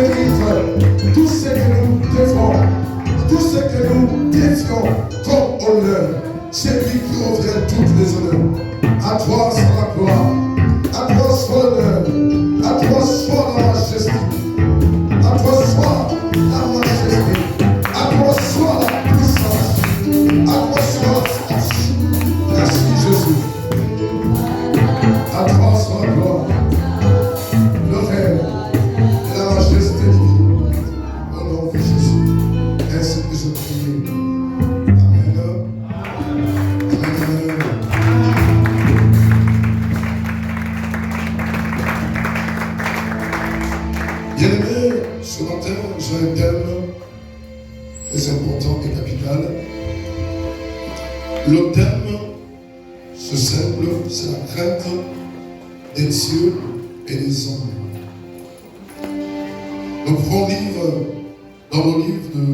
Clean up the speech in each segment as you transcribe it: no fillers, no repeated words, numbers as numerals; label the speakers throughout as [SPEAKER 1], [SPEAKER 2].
[SPEAKER 1] mérite tout ce que nous devons, tout ce que nous défions comme honneur. C'est lui qui revient toutes les honneurs. À toi soit la gloire, à toi soit l'honneur, à toi soit la majesté, à toi soit la majesté, à toi soit la puissance, à toi soit la force. Merci Jésus. À toi soit la gloire, le règne et la majesté divine. Au nom de Jésus. Ainsi que je prie. Amen. Amen. Bien-aimés, ce matin, j'ai un thème très important et capital. Le thème, c'est simple, c'est la crainte des dieux et des hommes. Nous pouvons lire dans le livre de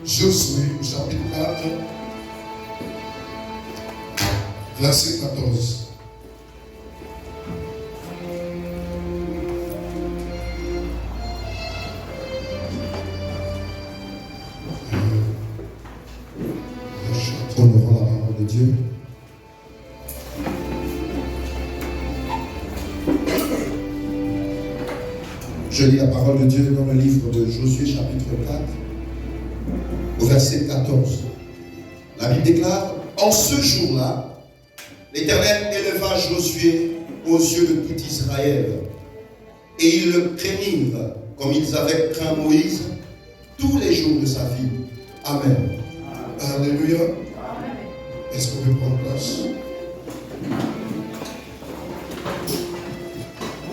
[SPEAKER 1] Josué, au chapitre 4, verset 14. Honorons la parole de Dieu. Je lis la parole de Dieu dans le livre de Josué chapitre 4 au verset 14. La Bible déclare: en ce jour-là, l'Éternel éleva Josué aux yeux de tout Israël, et ils le craignirent comme ils avaient craint Moïse tous les jours de sa vie. Amen. Alléluia. Est-ce qu'on peut prendre place?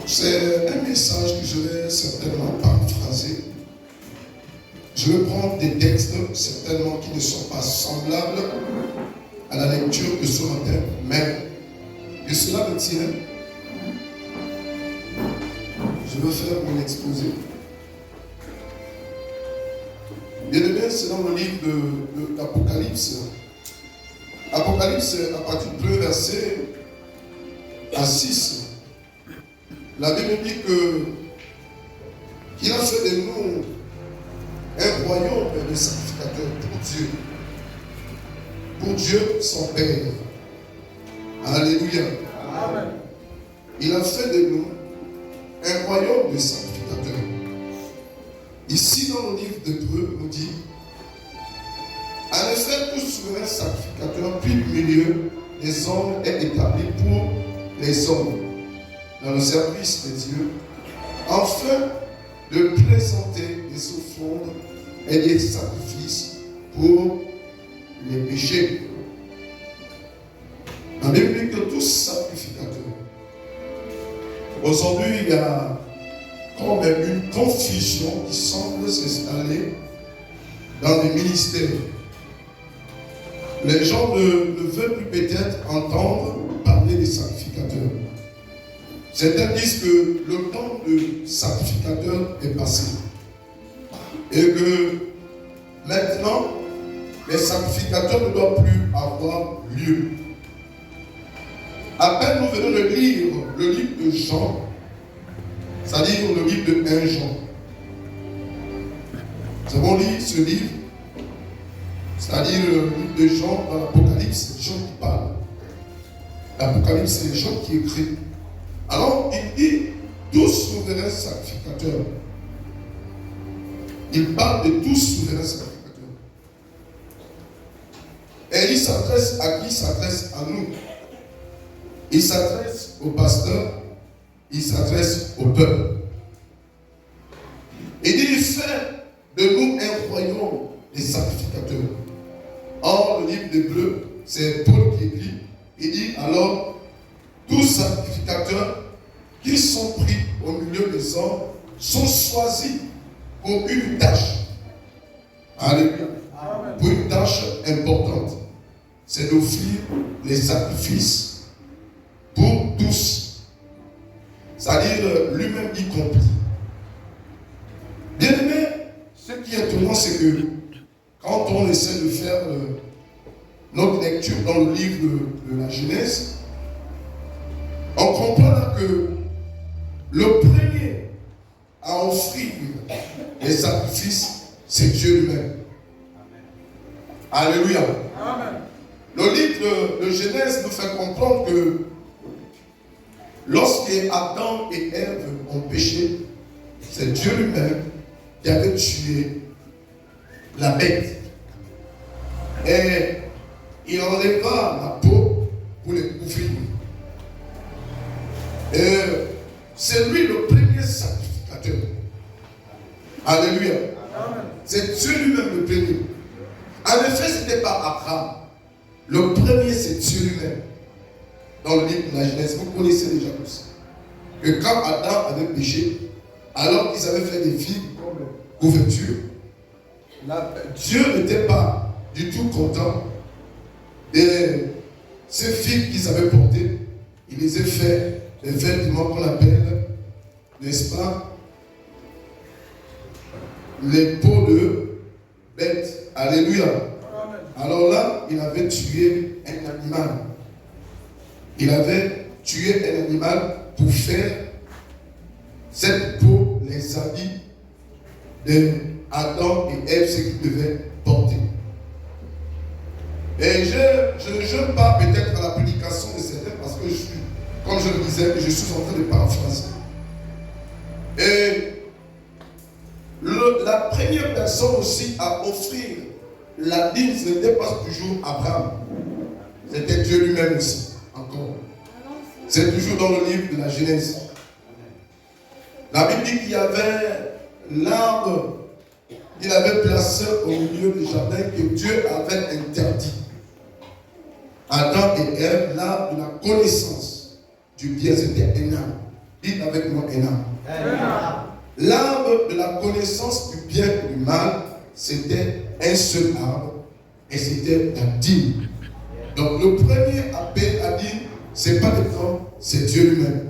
[SPEAKER 1] C'est un message que je vais certainement paraphraser. Je vais prendre des textes certainement qui ne sont pas semblables à la lecture de ce matin, mais de cela me tient. Je vais faire mon exposé. Bien aimé, c'est dans le livre de l'Apocalypse. Apocalypse, à partir du 1er verset à 6. La Bible dit qu'il a fait de nous un royaume de sacrificateurs pour Dieu. Pour Dieu, son Père. Alléluia. Amen. Il a fait de nous un royaume de sacrificateurs. Ici, dans le livre d'Hébreux, nous dit: en effet, tout souverain sacrificateur, puis le milieu des hommes est établi pour les hommes, dans le service de Dieu, afin de présenter des offrandes et des sacrifices pour les péchés. La Bible dit que tous sacrificateurs. Aujourd'hui, il y a comme une confusion qui semble s'installer dans les ministères. Les gens ne veulent plus peut-être entendre parler des sacrificateurs. Certains disent que le temps de sacrificateur est passé. Et que maintenant, les sacrificateurs ne doivent plus avoir lieu. À peine nous venons de lire le livre de Jean, c'est-à-dire le livre de 1 Jean. Nous avons lu ce livre, c'est-à-dire le livre de Jean dans l'Apocalypse, c'est Jean qui parle. L'Apocalypse, c'est Jean qui écrit. Alors, il dit, tous souverains sacrificateurs. Il parle de tous souverains sacrificateurs. Et il s'adresse à qui? Il s'adresse à nous. Il s'adresse aux pasteurs, il s'adresse au peuple. Il dit, il fait de nous un royaume des sacrificateurs. Or, le livre d'Hébreux, c'est Paul qui écrit. Il dit alors, tous sacrificateurs qui sont pris au milieu des hommes sont choisis pour une tâche. Alléluia. Pour une tâche importante. C'est d'offrir les sacrifices pour tous. C'est-à-dire lui-même y compris. Bien aimé, ce qui est étonnant, c'est que quand on essaie de faire notre lecture dans le livre de la Genèse, on comprend là que le premier à offrir les sacrifices, c'est Dieu lui-même. Alléluia. Amen. Le livre de Genèse nous fait comprendre que lorsque Adam et Ève ont péché, c'est Dieu lui-même qui avait tué la bête. Et il enleva la peau pour les couvrir. Et c'est lui le premier sacrificateur. Alléluia. C'est Dieu lui-même le premier. En effet, ce n'était pas Abraham. Le premier, c'est Dieu lui-même. Dans le livre de la Genèse, vous connaissez déjà tout ça. Que quand Adam avait péché, alors qu'ils avaient fait des figues comme couverture, Dieu n'était pas du tout content de ces figues qu'ils avaient portées. Il les a fait des vêtements qu'on appelle, n'est-ce pas, les peaux de bête. Alléluia. Amen. Alors là, il avait tué un animal. Il avait tué un animal pour faire cette peau, les habits de Adam et Ève, ce qu'ils devaient porter. Et je ne jeûne pas peut-être à la prédication de certains parce que je suis, comme je le disais, je suis en train de paraphraser. Et la première personne aussi à offrir la dîme, ce n'était pas toujours Abraham. C'était Dieu lui-même aussi, encore. C'est toujours dans le livre de la Genèse. La Bible dit qu'il y avait l'arbre qu'il avait placé au milieu du jardin que Dieu avait interdit. Adam et Ève, l'arbre de la connaissance du bien, c'était un arbre. Dites avec moi un arbre. L'arbre de la connaissance du bien et du mal, c'était un seul arbre et c'était la dîme. Donc le premier appel à dîme, ce n'est pas les hommes, c'est Dieu lui-même.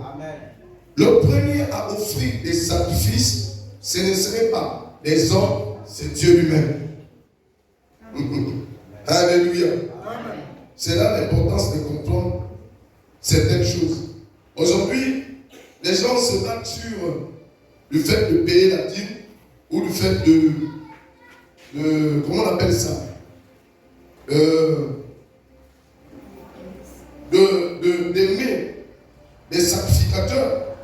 [SPEAKER 1] Le premier à offrir des sacrifices, ce ne serait pas les hommes, c'est Dieu lui-même. Alléluia. C'est là l'importance de comprendre certaines choses. Aujourd'hui, les gens se battent sur le fait de payer la dîme ou le fait de comment on appelle ça, d'aimer les sacrificateurs.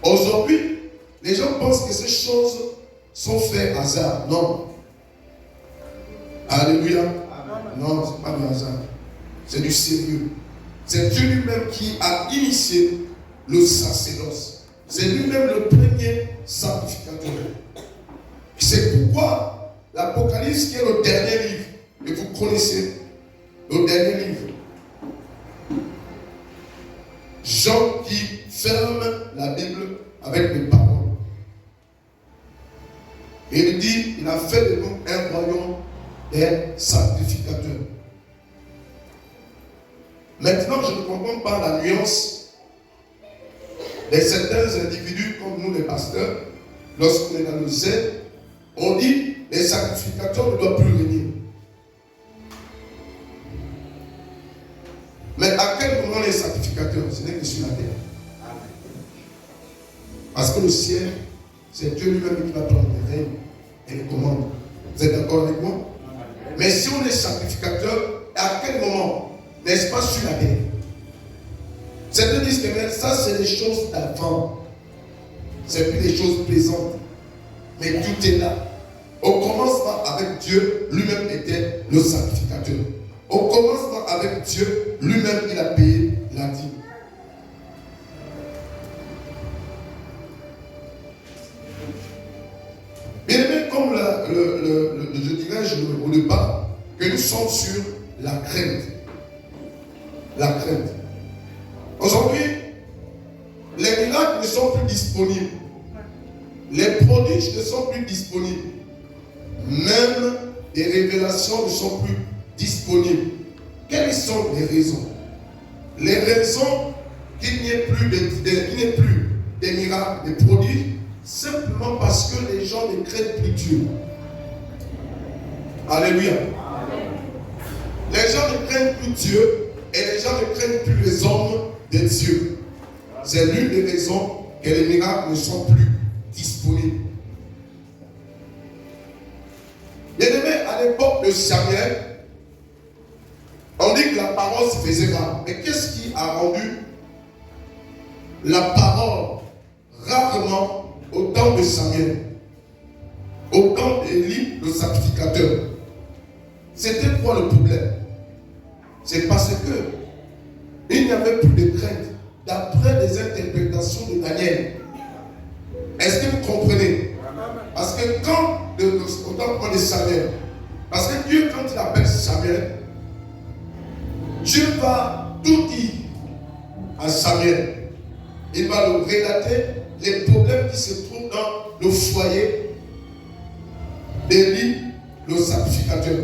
[SPEAKER 1] Aujourd'hui, les gens pensent que ces choses sont faites hasard. Non. Alléluia. Non, ce n'est pas du hasard. C'est du sérieux. C'est Dieu lui-même qui a initié le sacerdoce. C'est lui-même le premier sacrificateur. C'est pourquoi l'Apocalypse, qui est le dernier livre, et vous connaissez le dernier livre, Jean qui ferme la Bible avec les paroles. Et il dit, il a fait de nous un royaume des sacrificateurs. Maintenant, je ne comprends pas la nuance de certains individus comme nous les pasteurs. Lorsqu'on est dans le zèle, on dit les sacrificateurs ne doivent plus régner. Mais à quel moment les sacrificateurs? Ce n'est que sur la terre. Parce que le ciel, c'est Dieu lui-même qui va prendre les règnes et les commandes. Vous êtes d'accord avec moi? Mais si on est sacrificateur, à quel moment? N'est-ce pas sur la terre? Certains disent que ça c'est des choses d'avant. C'est plus des choses plaisantes. Mais tout est là. Au commencement avec Dieu, lui-même était le sacrificateur. Au commencement avec Dieu, lui-même il a payé la dîme. Bien aimé, comme je dirais au départ, que nous sommes sur la crainte. La crainte. Aujourd'hui, les miracles ne sont plus disponibles. Les prodiges ne sont plus disponibles. Même les révélations ne sont plus disponibles. Quelles sont les raisons? Les raisons qu'il n'y ait plus des miracles, des prodiges, simplement parce que les gens ne craignent plus Dieu. Alléluia. Les gens ne craignent plus Dieu et les gens ne craignent plus les hommes de Dieu. C'est l'une des raisons que les miracles ne sont plus temps de Samuel, on dit que la parole se faisait rare. Mais qu'est-ce qui a rendu la parole rarement au temps de Samuel, au temps d'Élie, le sacrificateur? C'était quoi le problème? C'est parce que il n'y avait plus de crainte d'après les interprétations de Daniel. Est-ce que vous comprenez? Parce que quand, au temps de Samuel, parce que Dieu, quand il appelle Samuel, Dieu va tout dire à Samuel. Il va lui relater les problèmes qui se trouvent dans le foyer d'Élie, le sacrificateur.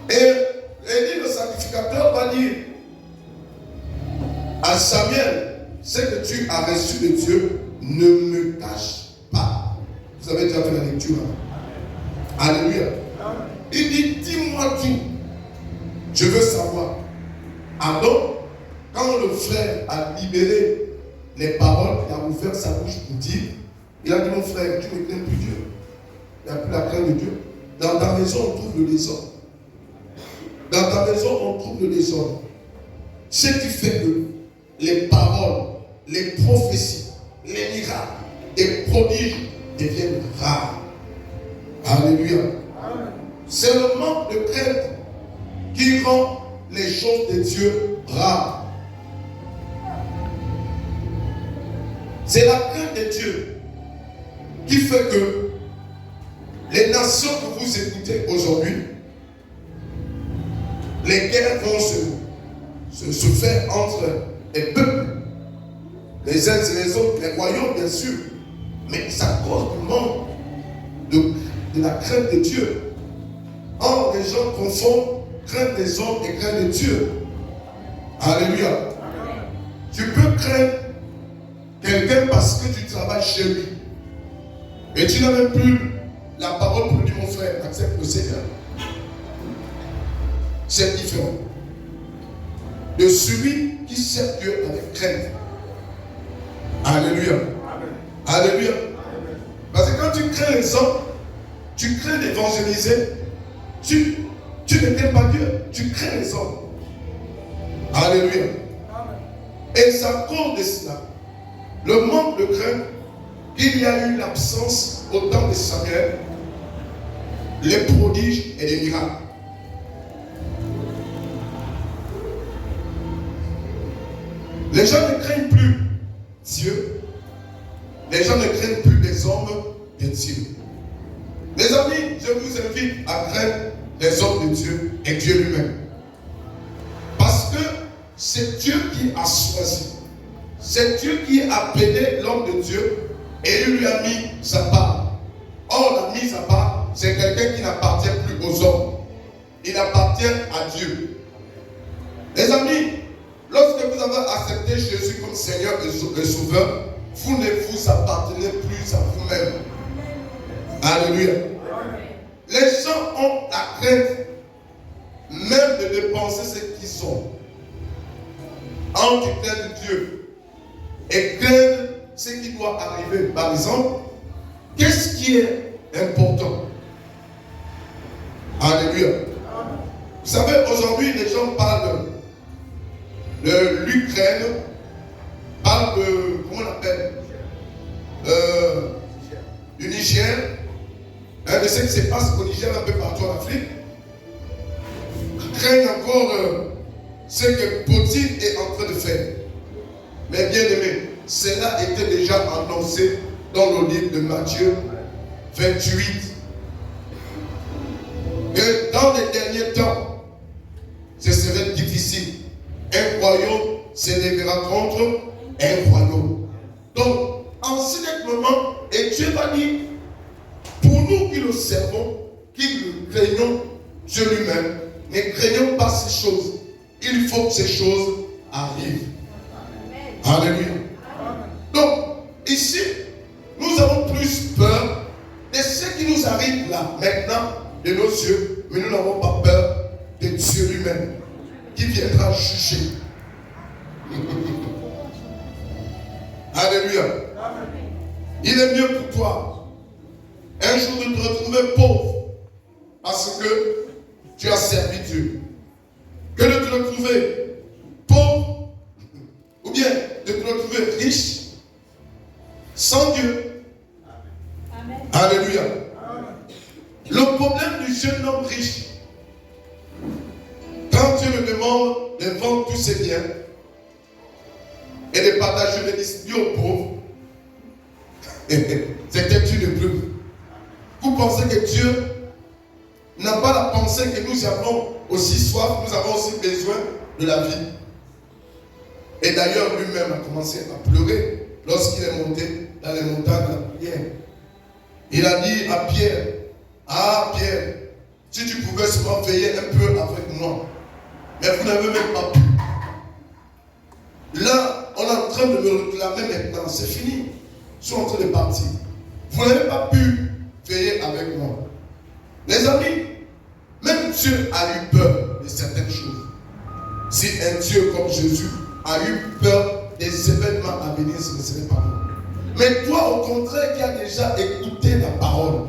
[SPEAKER 1] Et Élie, le sacrificateur, va dire à Samuel, ce que tu as reçu de Dieu, ne me cache pas. Vous avez déjà fait la lecture. Alléluia. Il dit, dis-moi tout. Je veux savoir. Alors, quand le frère a libéré les paroles, il a ouvert sa bouche pour dire, il a dit, mon frère, tu ne crains plus Dieu. Il n'y a plus la crainte de Dieu. Dans ta maison, on trouve le désordre. Dans ta maison, on trouve le désordre. Ce qui fait que les paroles, les prophéties, les miracles, les prodiges deviennent rares. Alléluia. C'est le manque de crainte qui rend les choses de Dieu rares. C'est la crainte de Dieu qui fait que les nations que vous écoutez aujourd'hui, les guerres vont se faire entre les peuples, les uns et les autres, les royaumes bien sûr, mais ça cause du manque de la crainte de Dieu. Or, les gens confondent crainte des hommes et crainte de Dieu. Alléluia. Amen. Tu peux craindre quelqu'un parce que tu travailles chez lui. Et tu n'as même plus la parole pour dire, mon frère, accepte le Seigneur. C'est différent de celui qui sert Dieu avec crainte. Alléluia. Amen. Alléluia. Amen. Parce que quand tu crains les hommes, tu crains d'évangéliser, tu ne crains pas Dieu, tu crains les hommes. Alléluia. Amen. Et ça cause de cela, le manque de crainte, il y a eu l'absence au temps de Samuel, les prodiges et les miracles. Les gens ne craignent plus Dieu. Les gens ne craignent plus les hommes de Dieu. Les amis, je vous invite à craindre les hommes de Dieu et Dieu lui-même. Parce que c'est Dieu qui a choisi. C'est Dieu qui a appelé l'homme de Dieu et il lui a mis sa part. Or, la mise à part, c'est quelqu'un qui n'appartient plus aux hommes. Il appartient à Dieu. Les amis, lorsque vous avez accepté Jésus comme Seigneur et Sauveur, vous ne vous appartenez plus à vous-même. Alléluia. Les gens ont la crainte même de dépenser ce qu'ils ont. Entre craindre Dieu et craindre ce qui doit arriver. Par exemple, qu'est-ce qui est important? Alléluia. Vous savez, aujourd'hui, les gens parlent de l'Ukraine, parlent de, comment on appelle, du Niger, de ce qui se passe au Niger, un peu partout en Afrique. Craignent encore ce que Poutine est en train de faire. Mais bien aimé, cela était déjà annoncé dans le livre de Matthieu 28. Que dans les derniers temps, ce serait difficile. Un royaume s'élèvera contre un royaume. Donc, en ce moment, et Dieu va dire, pour nous qui le servons, qui le craignons, Dieu lui-même, ne craignons pas ces choses. Il faut que ces choses arrivent. Amen. Alléluia. Amen. Donc, ici, nous avons plus peur de ce qui nous arrive là, maintenant, de nos yeux, mais nous n'avons pas peur de Dieu lui-même, qui viendra juger. Alléluia. Amen. Il est mieux pour toi un jour de te retrouver pauvre parce que tu as servi Dieu. Que de te retrouver pauvre ou bien de te retrouver riche sans Dieu. Amen. Alléluia. Amen. Le problème du jeune homme riche, quand Dieu me demande de vendre tous ses biens et de partager les distribuer aux pauvres, c'était une épreuve. Vous pensez que Dieu n'a pas la pensée que nous avons aussi soif, nous avons aussi besoin de la vie. Et d'ailleurs, lui-même a commencé à pleurer lorsqu'il est monté dans les montagnes de la prière. Il a dit à Pierre, ah Pierre, si tu pouvais seulement veiller un peu avec moi. Mais vous n'avez même pas pu. Là, on est en train de me réclamer maintenant, c'est fini. Je suis en train de partir. Vous n'avez pas pu veiller avec moi. Les amis, même Dieu a eu peur de certaines choses. Si un Dieu comme Jésus a eu peur des événements à venir, ce ne serait pas moi. Mais toi, au contraire, qui as déjà écouté la parole,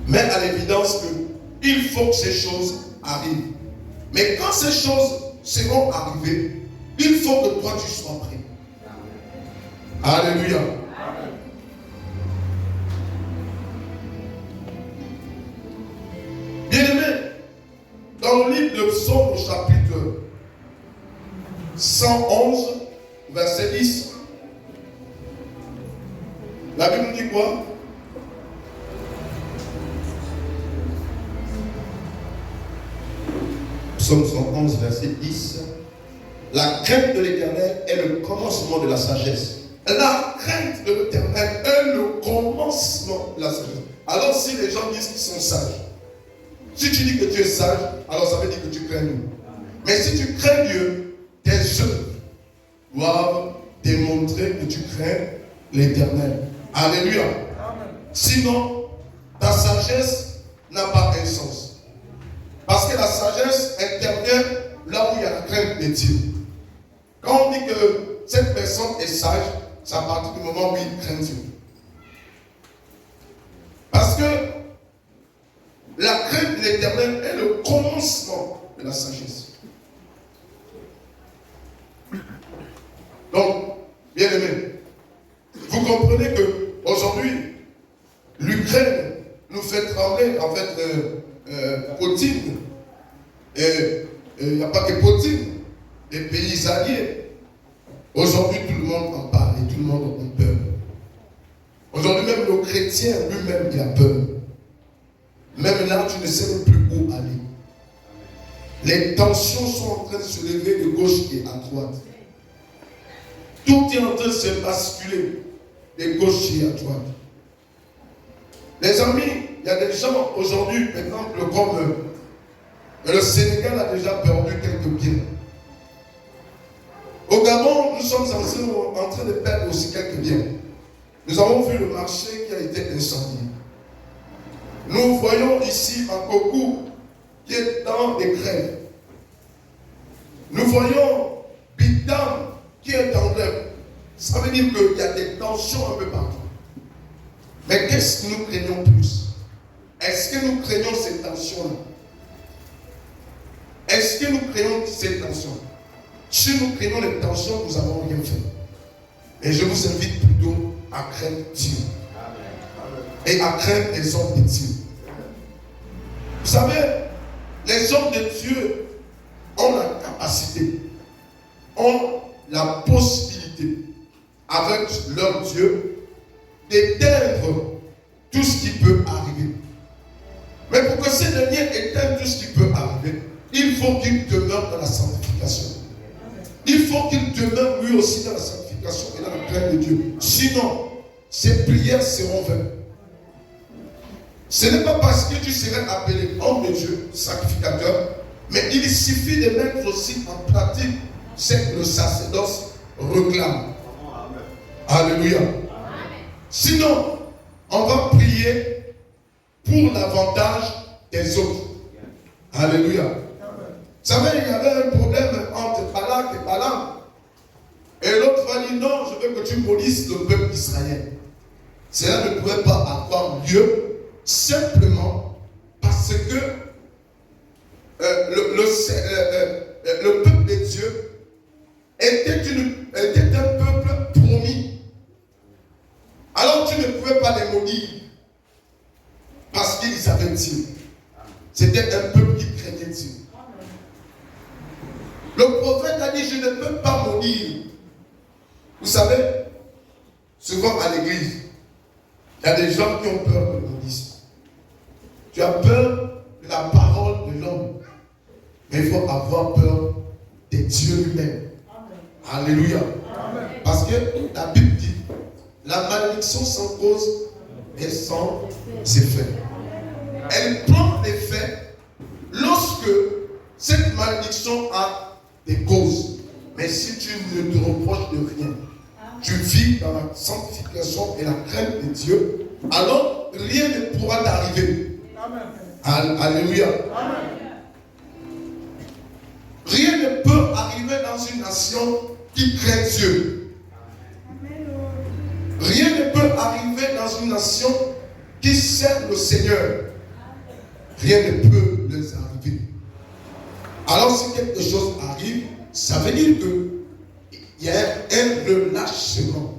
[SPEAKER 1] mais à l'évidence qu'il faut que ces choses arrivent. Mais quand ces choses seront arrivées, il faut que toi tu sois prêt. Alléluia. Bien-aimé, dans le livre de Psaume au chapitre 111, verset 10, la Bible nous dit quoi? Psaume 111, verset 10. La crainte de l'Éternel est le commencement de la sagesse. La crainte de l'Éternel est le commencement de la sagesse. Alors si les gens disent qu'ils sont sages, si tu dis que tu es sage, alors ça veut dire que tu crains Dieu. Mais si tu crains Dieu, tes œuvres doivent démontrer que tu crains l'Éternel. Alléluia. Sinon, ta sagesse n'a pas un sens. Parce que la sagesse intervient là où il y a la crainte de Dieu. Quand on dit que cette personne est sage, c'est à partir du moment où il craint Dieu. Parce que la crainte de l'Éternel est le commencement de la sagesse. Donc, bien aimé, vous comprenez que aujourd'hui, l'Ukraine nous fait trembler, en fait, Poutine, et il n'y a pas que Poutine, les pays alliés. Aujourd'hui, tout le monde en parle et tout le monde a peur. Aujourd'hui, même le chrétien lui-même, il a peur. Même là, tu ne sais même plus où aller. Les tensions sont en train de se lever de gauche et à droite. Tout est en train de se basculer de gauche et à droite. Les amis, il y a des gens aujourd'hui, par exemple, comme le Sénégal a déjà perdu quelques biens. Au Gabon, nous sommes en train de perdre aussi quelques biens. Nous avons vu le marché qui a été incendié. Nous voyons ici un Kokou qui est dans des grèves. Nous voyons Bidam qui est en grève. Ça veut dire qu'il y a des tensions un peu partout. Mais qu'est-ce que nous craignons plus? Est-ce que nous craignons ces tensions-là? Est-ce que nous craignons ces tensions? Si nous craignons les tensions, nous n'avons rien fait. Et je vous invite plutôt à craindre Dieu. Et à craindre les hommes de Dieu. Vous savez, les hommes de Dieu ont la capacité, ont la possibilité, avec leur Dieu, d'éteindre tout ce qui peut arriver. Mais pour que ces derniers éteignent tout ce qui peut arriver, il faut qu'ils demeurent dans la sanctification. Il faut qu'il demeure lui aussi dans la sanctification et dans la crainte de Dieu. Sinon, ses prières seront vaines. Ce n'est pas parce que tu serais appelé homme de Dieu, sacrificateur, mais il suffit de mettre aussi en pratique ce que le sacerdoce réclame. Alléluia. Sinon, on va prier pour l'avantage des autres. Alléluia. Vous savez, il y avait un problème entre Balak et Balaam. Et l'autre va dire, non, je veux que tu maudisses le peuple d'Israël. Cela ne pouvait pas avoir lieu simplement Parce que le peuple de Dieu était un peuple promis. Alors tu ne pouvais pas les maudire parce qu'ils avaient Dieu. C'était un peuple qui craignait Dieu. Le prophète a dit, je ne peux pas maudire. Vous savez, souvent à l'église, il y a des gens qui ont peur de maudire. Tu as peur de la parole de l'homme. Mais il faut avoir peur de Dieu lui-même. Alléluia. Amen. Parce que la Bible dit, la malédiction sans cause et sans effet. Elle prend effet lorsque cette malédiction a des causes. Mais si tu ne te reproches de rien, tu vis dans la sanctification et la crainte de Dieu, alors rien ne pourra t'arriver. Alléluia. Amen. Rien ne peut arriver dans une nation qui craint Dieu. Rien ne peut arriver dans une nation qui sert le Seigneur. Rien ne peut les arriver. Alors si quelque chose arrive, ça veut dire qu'il y a un relâchement.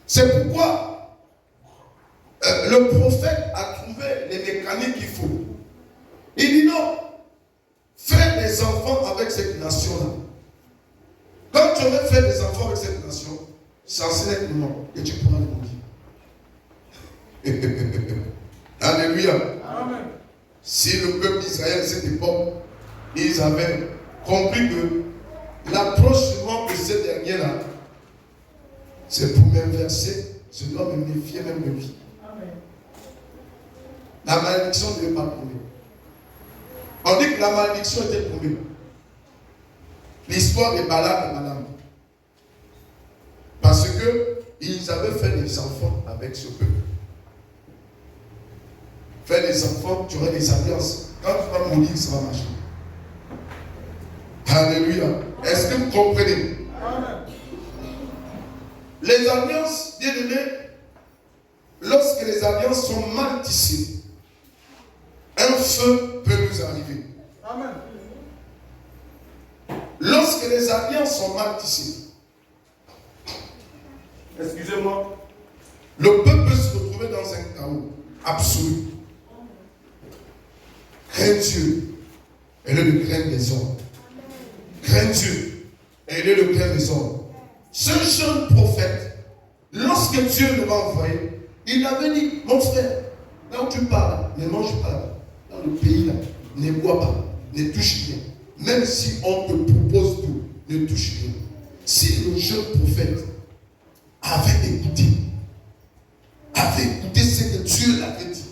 [SPEAKER 1] C'est pourquoi le prophète a trouvé les mécaniques qu'il faut. Il dit non, fais des enfants avec cette nation-là. Quand tu aurais fait des enfants avec cette nation, ça serait non, et tu pourras le dire. Alléluia. Amen. Si le peuple d'Israël à cette époque, ils avaient compris que l'approche souvent de ces derniers-là, c'est pour m'inverser, je dois me méfier même de lui. La malédiction ne devait pas tomber. On dit que la malédiction était tombée. L'histoire des Balak et Balaam. Parce qu'ils avaient fait des enfants avec ce peuple. Faire des enfants, tu aurais des alliances. Quand tu vas mourir, ça va marcher. Alléluia. Est-ce que vous comprenez? Amen. Les alliances, bien aimés, lorsque les alliances sont mal tissées, un feu peut nous arriver. Amen. Lorsque les alliances sont mal tissées, excusez-moi, le peuple peut se retrouver dans un chaos absolu. Crains Dieu, et le craint des hommes. Crains Dieu, et le craint des hommes. Ce jeune prophète, lorsque Dieu le m'a envoyé, il avait dit, mon frère, là où tu parles, ne mange pas. Dans le pays là, ne bois pas, ne touche rien. Même si on te propose tout, ne touche rien. Si le jeune prophète avait écouté ce que Dieu l'avait dit,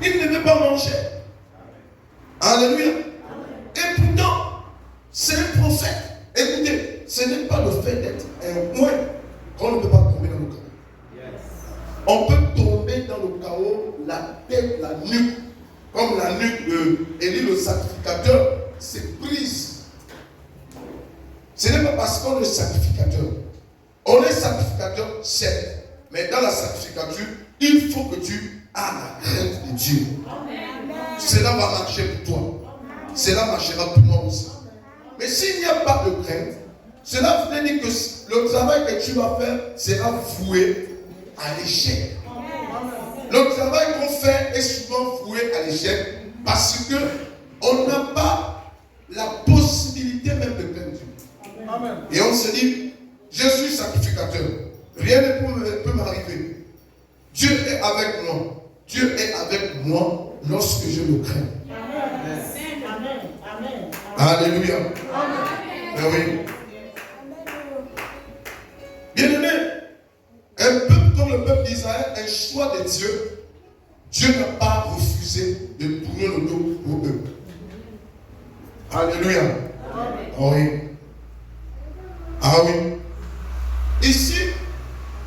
[SPEAKER 1] il ne devait pas manger. Alléluia. Et pourtant, c'est un prophète. Écoutez, ce n'est pas le fait d'être un point qu'on ne peut pas tomber dans le chaos. Yes. On peut tomber dans le chaos, la tête, la nuque, comme la nuque d'Élie le sacrificateur, c'est prise. Ce n'est pas parce qu'on est sacrificateur. On est sacrificateur, certes, mais dans la sacrificature, il faut que tu aies la crainte de Dieu. Amen. Cela va marcher pour toi. Cela marchera pour moi aussi. Mais s'il n'y a pas de crainte, cela veut dire que le travail que tu vas faire sera voué à l'échec. Le travail qu'on fait est souvent voué à l'échec parce qu'on n'a pas la possibilité même de craindre Dieu. Et on se dit, je suis sacrificateur. Rien ne peut m'arriver. Dieu est avec moi. Dieu est avec moi lorsque je le crains. Amen. Amen. Alléluia. Amen. Ben oui. Bien aimé, un peuple comme le peuple d'Israël, un choix de Dieu, Dieu n'a pas refusé de tourner le dos pour eux. Alléluia. Ah oui. Ah oui. Ici,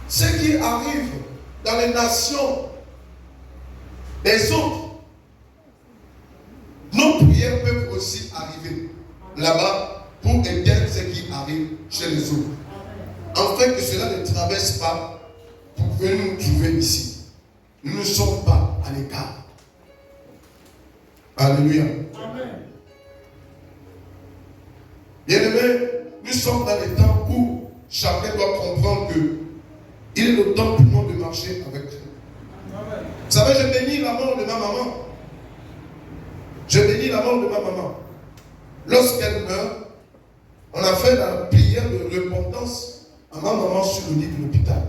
[SPEAKER 1] ce qui arrive dans les nations des autres, nos prières peuvent aussi arriver là-bas pour éteindre ce qui arrive chez les autres. Afin que cela ne traverse pas pour venir nous trouver ici. Nous ne sommes pas à l'écart. Alléluia. Bien-aimés, nous sommes dans les temps où chacun doit comprendre qu'il est le temps pour nous de marcher avec Dieu. Vous savez, je bénis la mort de ma maman. Je bénis la mort de ma maman. Lorsqu'elle meurt, on a fait la prière de repentance à ma maman sur le lit de l'hôpital.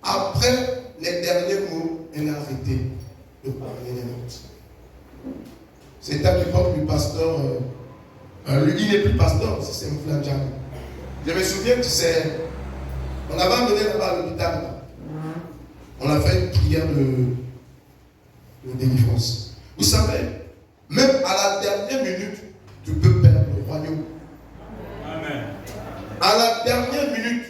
[SPEAKER 1] Après les derniers mots, elle a arrêté de parler les mots. C'était à l'époque du pasteur, lui il n'est plus pasteur, c'est Mflanjan. Je me souviens que on avait amené là-bas à l'hôpital. On a fait une prière de délivrance. Vous savez, même à la dernière minute, tu peux perdre le royaume. Amen. À la dernière minute,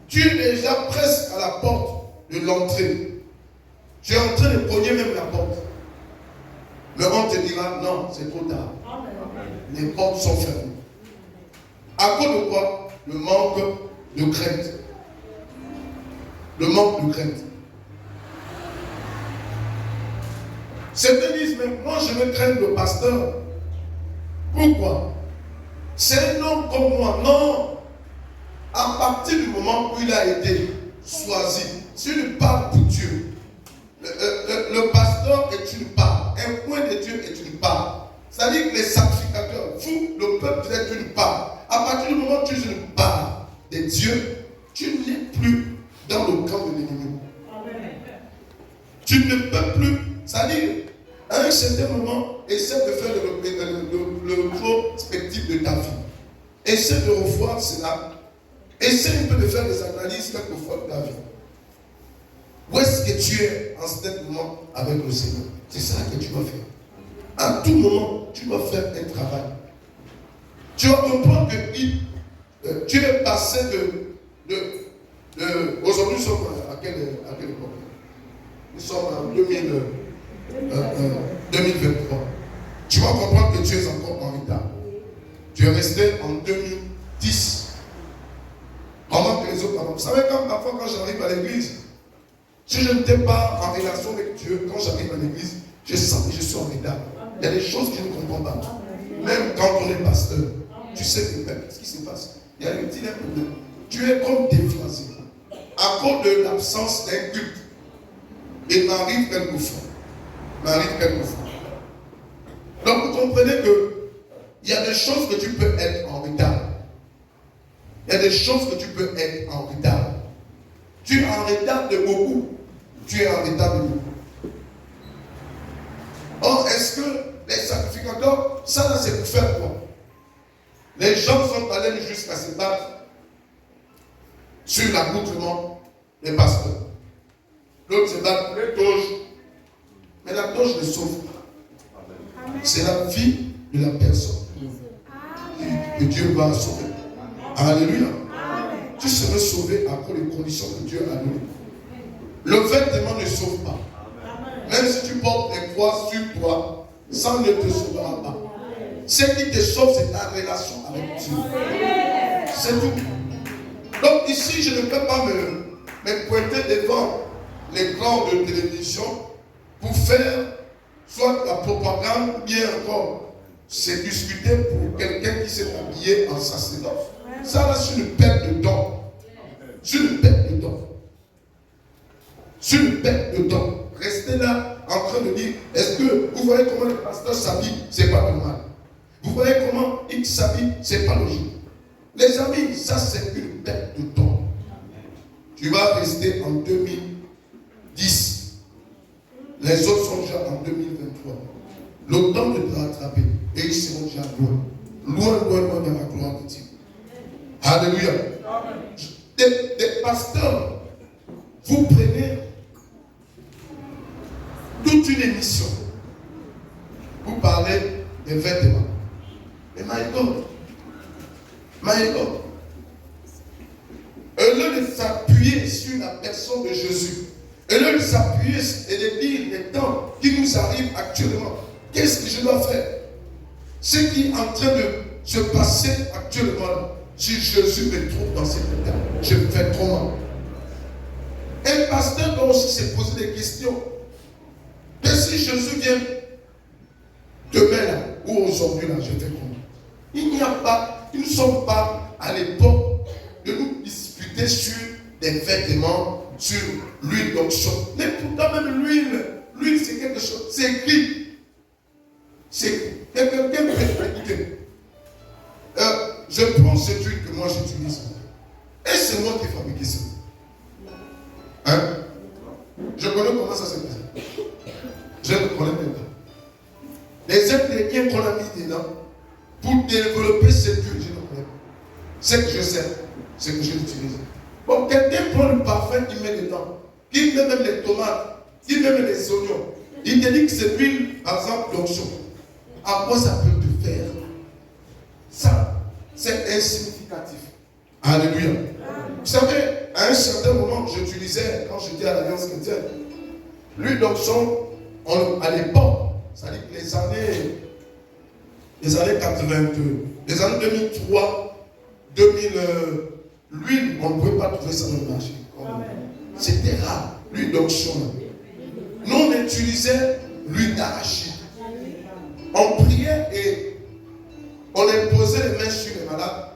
[SPEAKER 1] tu es déjà presque à la porte de l'entrée. Tu es en train de cogner même la porte. Mais on te dira, non, c'est trop tard. Les portes sont fermées. À cause de quoi? Le manque de crainte. Le manque de crainte. Certains disent, mais moi je veux craindre le pasteur. Pourquoi? C'est un homme comme moi. Non. À partir du moment où il a été choisi, si tu parles pour Dieu, le pasteur est une part, un point de Dieu est une part. C'est-à-dire que les sacrificateurs, vous, le peuple, vous êtes une part. À partir du moment où tu es une part de Dieu, tu n'es plus dans le camp de l'ennemi. Tu ne peux plus. C'est-à-dire, à un certain moment, essaie de faire le prospectif de ta vie. Essaie de revoir cela. Essaie un peu de faire des analyses quelquefois de ta vie. Où est-ce que tu es en ce moment avec le Seigneur? C'est ça que tu dois faire. À tout moment, tu dois faire un travail. Tu vas comprendre que tu es passé aujourd'hui, nous sommes à quelle époque? Nous sommes en 2023. Tu vas comprendre que tu es encore en retard. Tu es resté en 2010. Pendant que les autres avant. Vous savez, parfois quand j'arrive à l'église, si je n'étais pas en relation avec Dieu, quand j'arrive à l'église, je sens que je suis en retard. Il y a des choses que je ne comprends pas. Même quand on est pasteur, tu sais que qu'est-ce qui se passe? Il y a un petit problème. Tu es comme déphasé. À cause de l'absence d'un culte. Il m'arrive quelquefois. Donc vous comprenez que il y a des choses que tu peux être en retard. Il y a des choses que tu peux être en retard. Tu es en retard de beaucoup. Tu es en retard de beaucoup. Or, est-ce que les sacrificateurs, ça là c'est pour faire quoi? Les gens sont allés jusqu'à se battre sur l'accoutrement des pasteurs. L'autre se bat pour les toges. Mais la toge ne sauve pas. C'est la vie de la personne que Dieu va sauver. Alléluia. Tu seras sauvé à cause des conditions que Dieu a données. Le vêtement ne sauve pas. Même si tu portes des croix sur toi, ça ne te sauvera pas. Ce qui te sauve, c'est ta relation avec Dieu. C'est tout. Donc ici, je ne peux pas me pointer devant l'écran de télévision pour faire soit la propagande, ou bien encore c'est discuter pour quelqu'un qui s'est habillé en sacerdoce. Ça là, c'est une perte de temps. C'est une perte de temps. C'est une perte de temps. Restez là en train de dire, est-ce que vous voyez comment le pasteur s'habille? C'est pas normal. Vous voyez comment il s'habille? C'est pas logique. Les amis, ça c'est une perte de temps. Tu vas rester en 2010. Les autres sont déjà en 2023. Le temps de te rattraper. Et ils seront déjà loin. Loin dans la gloire de Dieu. Alléluia. Des pasteurs, vous prenez toute une émission. Vous parlez des vêtements. Mais my God. Au lieu de s'appuyer sur la personne de Jésus, au lieu de s'appuyer et de dire les temps qui nous arrivent actuellement, qu'est-ce que je dois faire? Ce qui est en train de se passer actuellement, si Jésus me trouve dans cet état, je fais comment? Un pasteur doit aussi se poser des questions. Et si Jésus vient demain là, ou aujourd'hui là, je fais comment? Il n'y a pas, nous ne sommes pas à l'époque de nous disputer sur des vêtements, sur l'huile d'onction. Mais pourtant même l'huile c'est quelque chose, c'est écrit. C'est quelqu'un peut expliquer. Je prends cette huile que moi j'utilise. Et c'est moi qui ai fabriqué ça. Hein? Je connais comment ça se passe. Je le connais maintenant. Les ingrédients qu'on a mis dedans pour développer cette huile, je le connais. Ce que je sais, c'est que je l'utilise. Bon, quelqu'un prend le parfum qu'il met dedans, qu'il met même les tomates, qu'il met même les oignons. Il te dit que cette huile, par exemple, d'onction. À quoi ça peut te faire? Ça, c'est insignificatif. Alléluia. Vous savez, à un certain moment, j'utilisais, quand j'étais à l'Alliance chrétienne, l'huile d'onction, à l'époque, c'est-à-dire que les années 82, les années 2003, 2000, l'huile, on ne pouvait pas trouver ça dans le marché. C'était rare, l'huile d'onction. Nous, on utilisait l'huile d'arachide. On priait et on imposait les mains sur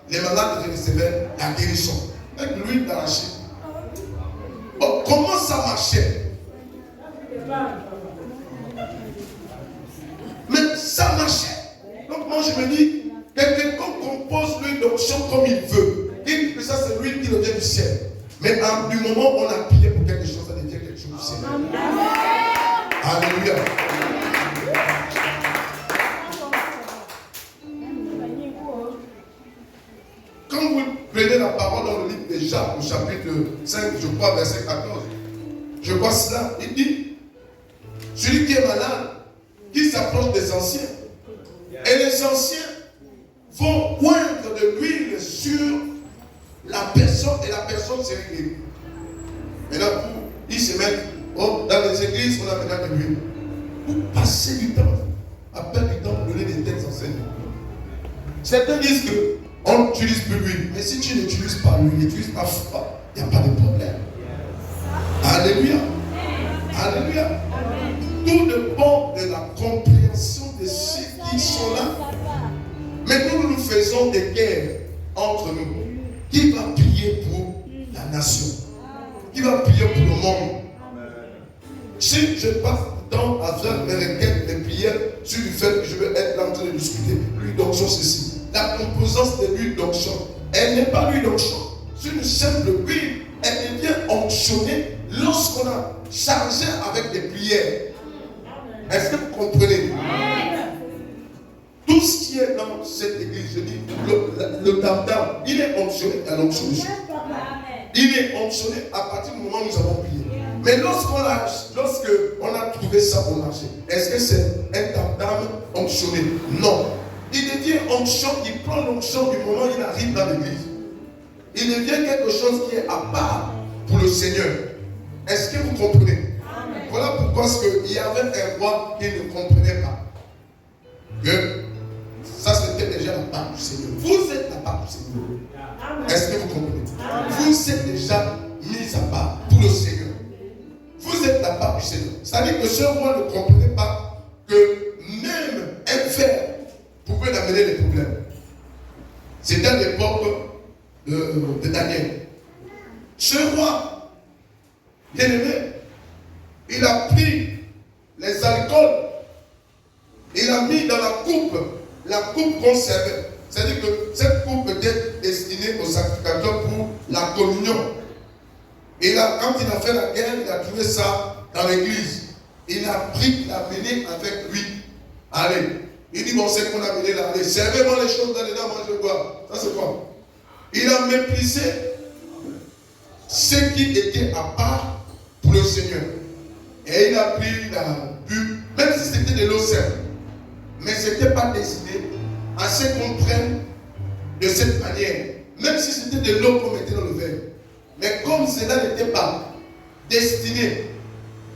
[SPEAKER 1] les malades recevaient la guérison. Avec l'huile d'arachide. Bon, comment ça marchait? Mais ça marchait. Donc moi je me dis, quelqu'un compose l'huile d'onction comme il veut. Il dit que ça c'est l'huile qui vient du ciel. Mais du moment où on a prié pour quelque chose, ça devient quelque chose du ciel. Alléluia. Quand vous prenez la parole dans le livre de Jacques, au chapitre 5, je crois, verset 14, je vois cela, il dit, celui qui est malade, qui s'approche des anciens, et les anciens vont poindre de l'huile sur la personne, et la personne s'est guérie. Et là, ils se mettent, dans les églises, on a maintenant de l'huile. Vous passez du temps, à perdre du temps pour donner des textes enseignants. Certains disent que on n'utilise plus l'huile. Mais si tu n'utilises pas l'huile, n'utilises pas froid, il n'y a pas de problème. Alléluia. Alléluia. Tout dépend de la compréhension de ceux qui sont là. Mais nous faisons des guerres entre nous. Qui va prier pour la nation? Qui va prier pour le monde? Si je passe du temps à faire mes requêtes, mes prières sur le fait que je vais être là en train de discuter, l'huile d'onction, ceci. La composance de l'huile d'onction, elle n'est pas l'huile d'onction. C'est une simple huile. Elle devient onctionnée lorsqu'on a chargé avec des prières. Est-ce que vous comprenez? Tout ce qui est dans cette église, je dis, le tam-tam, il est onctionné à l'onction dessus. Il est onctionné à partir du moment où nous avons prié. Mais lorsqu'on a trouvé ça au marché, est-ce que c'est un tam-tam onctionné? Non. Il devient onction, il prend l'onction du moment où il arrive dans l'église. Il devient quelque chose qui est à part pour le Seigneur. Est-ce que vous comprenez? Amen. Voilà pourquoi il y avait un roi qui ne comprenait pas que ça c'était déjà la part du Seigneur. Vous êtes la part du Seigneur. Est-ce que vous comprenez? Amen. Vous êtes déjà mis à part pour le Seigneur. Vous êtes la part du Seigneur. C'est-à-dire que ce roi ne comprenait pas que même un fer pouvait amener des problèmes. C'était à l'époque de Daniel. Ce roi, bien aimé, il a pris les alcools, il a mis dans la coupe qu'on servait. C'est-à-dire que cette coupe était destinée aux sacrificateurs pour la communion. Et là, quand il a fait la guerre, il a trouvé ça dans l'église. Il a pris, il a mené avec lui. Allez. Il dit, bon, c'est qu'on a mené là. Allez, servez-moi les choses là-dedans, moi je bois. Ça c'est quoi? Il a méprisé ce qui était à part pour le Seigneur. Et il a pris, il a bu, même si c'était de l'eau simple. Mais ce n'était pas destiné à ce qu'on prenne de cette manière. Même si c'était de l'eau qu'on mettait dans le verre. Mais comme cela n'était pas destiné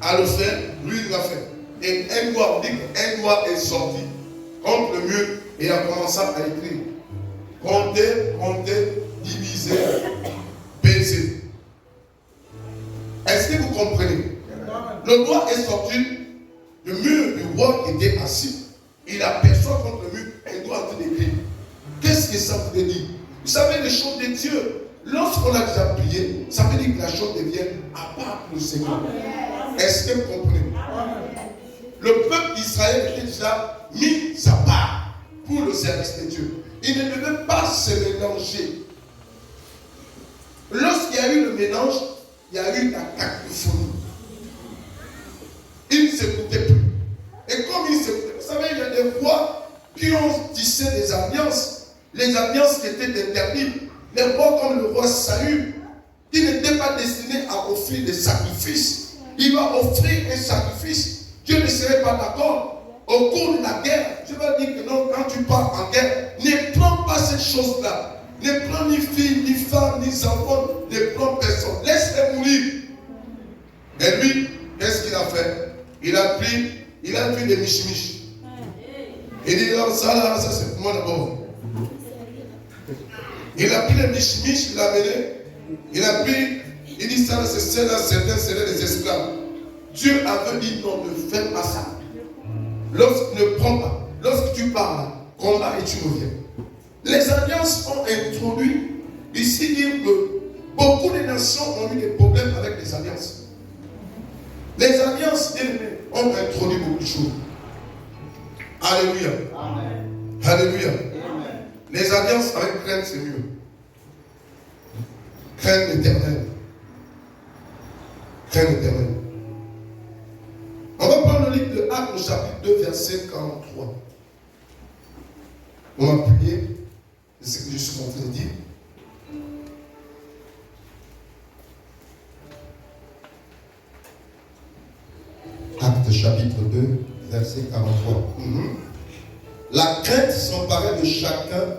[SPEAKER 1] à le faire, lui il l'a fait. Et un doigt est sorti contre le mur et a commencé à écrire. Compter, diviser, peser. Est-ce que vous comprenez? Le doigt est sorti du mur du roi qui était assis. Il aperçoit contre le mur un doigt en train d'écrire. Qu'est-ce que ça veut dire? Vous savez, les choses de Dieu, lorsqu'on a déjà prié, ça veut dire que la chose devient à part pour le Seigneur. Est-ce que vous comprenez? Le peuple d'Israël était déjà mis à part pour le service de Dieu. Il ne devait pas se mélanger. Lorsqu'il y a eu le mélange, il y a eu la cacophonie. Il ne s'écoutait plus. Et comme il s'écoutait, vous savez, il y a des voix qui ont tissé des alliances. Les alliances qui étaient interdites. Les rois comme le roi Saül, qui n'était pas destiné à offrir des sacrifices. Il va offrir un sacrifice. Dieu ne serait pas d'accord. Au cours de la guerre, je vais dire que non, quand tu pars en guerre, ne prends pas cette chose-là. Ne prends ni fille, ni femme, ni enfant, ne prends personne. Laisse-les mourir. Et lui, qu'est-ce qu'il a fait? Il a pris des michimiches. Il dit, non, ça c'est pour moi d'abord. Il a pris les michimiches, il l'a amené. Il dit, ça, c'est là, certains seraient des esclaves. Dieu avait dit, non, ne fais pas ça. Lorsque tu parles, combat et tu reviens. Les alliances ont introduit, ici dire que beaucoup de nations ont eu des problèmes avec les alliances. Les alliances ont introduit beaucoup de choses. Alléluia. Amen. Alléluia. Amen. Les alliances avec crainte, c'est mieux. Crainte éternelle. Crainte éternelle. On va prendre le livre de Actes, chapitre 2, verset 43. On va prier. C'est ce que je suis en train de dire. Actes chapitre 2, verset 43. La crainte s'emparait de chacun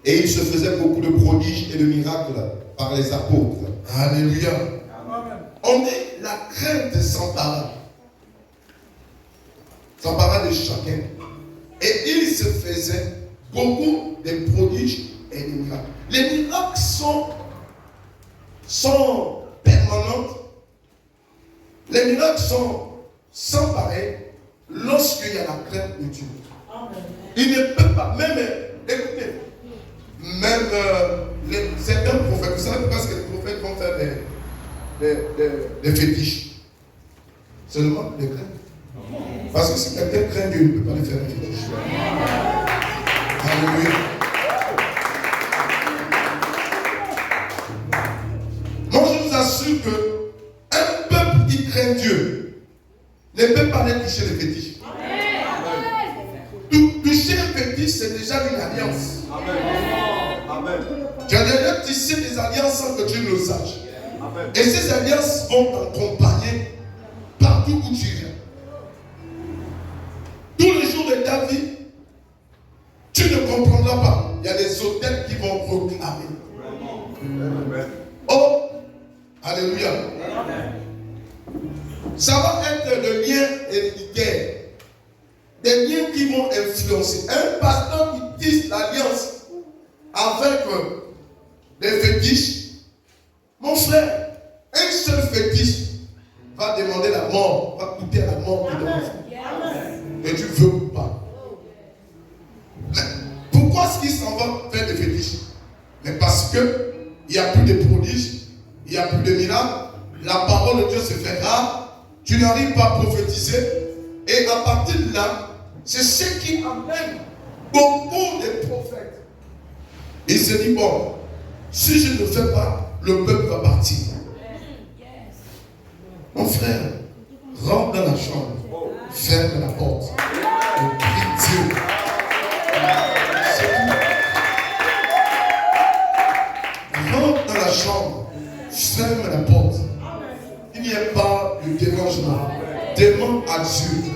[SPEAKER 1] et il se faisait beaucoup de prodiges et de miracles par les apôtres. Alléluia. On dit la crainte s'empara de chacun et il se faisait beaucoup de prodiges et de miracles. Les miracles sont permanents. Les miracles sont sans pareil lorsqu'il y a la crainte de Dieu. Il ne peut pas, même, écoutez, même certains prophètes, vous savez parce que les prophètes vont faire des fétiches. Seulement des craintes. Parce que si quelqu'un craint Dieu, il ne peut pas lui faire un fétiche. Alléluia. Moi, je vous assure qu'un peuple qui craint Dieu ne peut pas aller toucher les fétiches. Toucher un fétiche, c'est déjà une alliance. Amen. Tu as déjà tissé des alliances sans que tu ne le saches. Amen. Et ces alliances vont t'accompagner partout où tu iras. Tous les jours de ta vie, tu ne comprendras pas. Il y a des hôtels qui vont proclamer. Oh, alléluia. Ça va être le lien héréditaire. Des liens qui vont influencer. Un pasteur qui tisse l'alliance avec des fétiches, mon frère, un seul fétiche va demander la mort, va coûter la mort de ton enfant. Et tu veux ou pas. Pourquoi est-ce qu'il s'en va faire des fétiches? Mais parce qu'il n'y a plus de prodiges, il n'y a plus de miracles, la parole de Dieu se fait rare, tu n'arrives pas à prophétiser, et à partir de là, c'est ce qui amène beaucoup de prophètes. Il se dit, bon, si je ne le fais pas, le peuple va partir. Mon frère, rentre dans la chambre, ferme la porte, et prie Dieu. Rentre dans la chambre, ferme la porte. Il n'y a pas de dérangement. Demande à Dieu.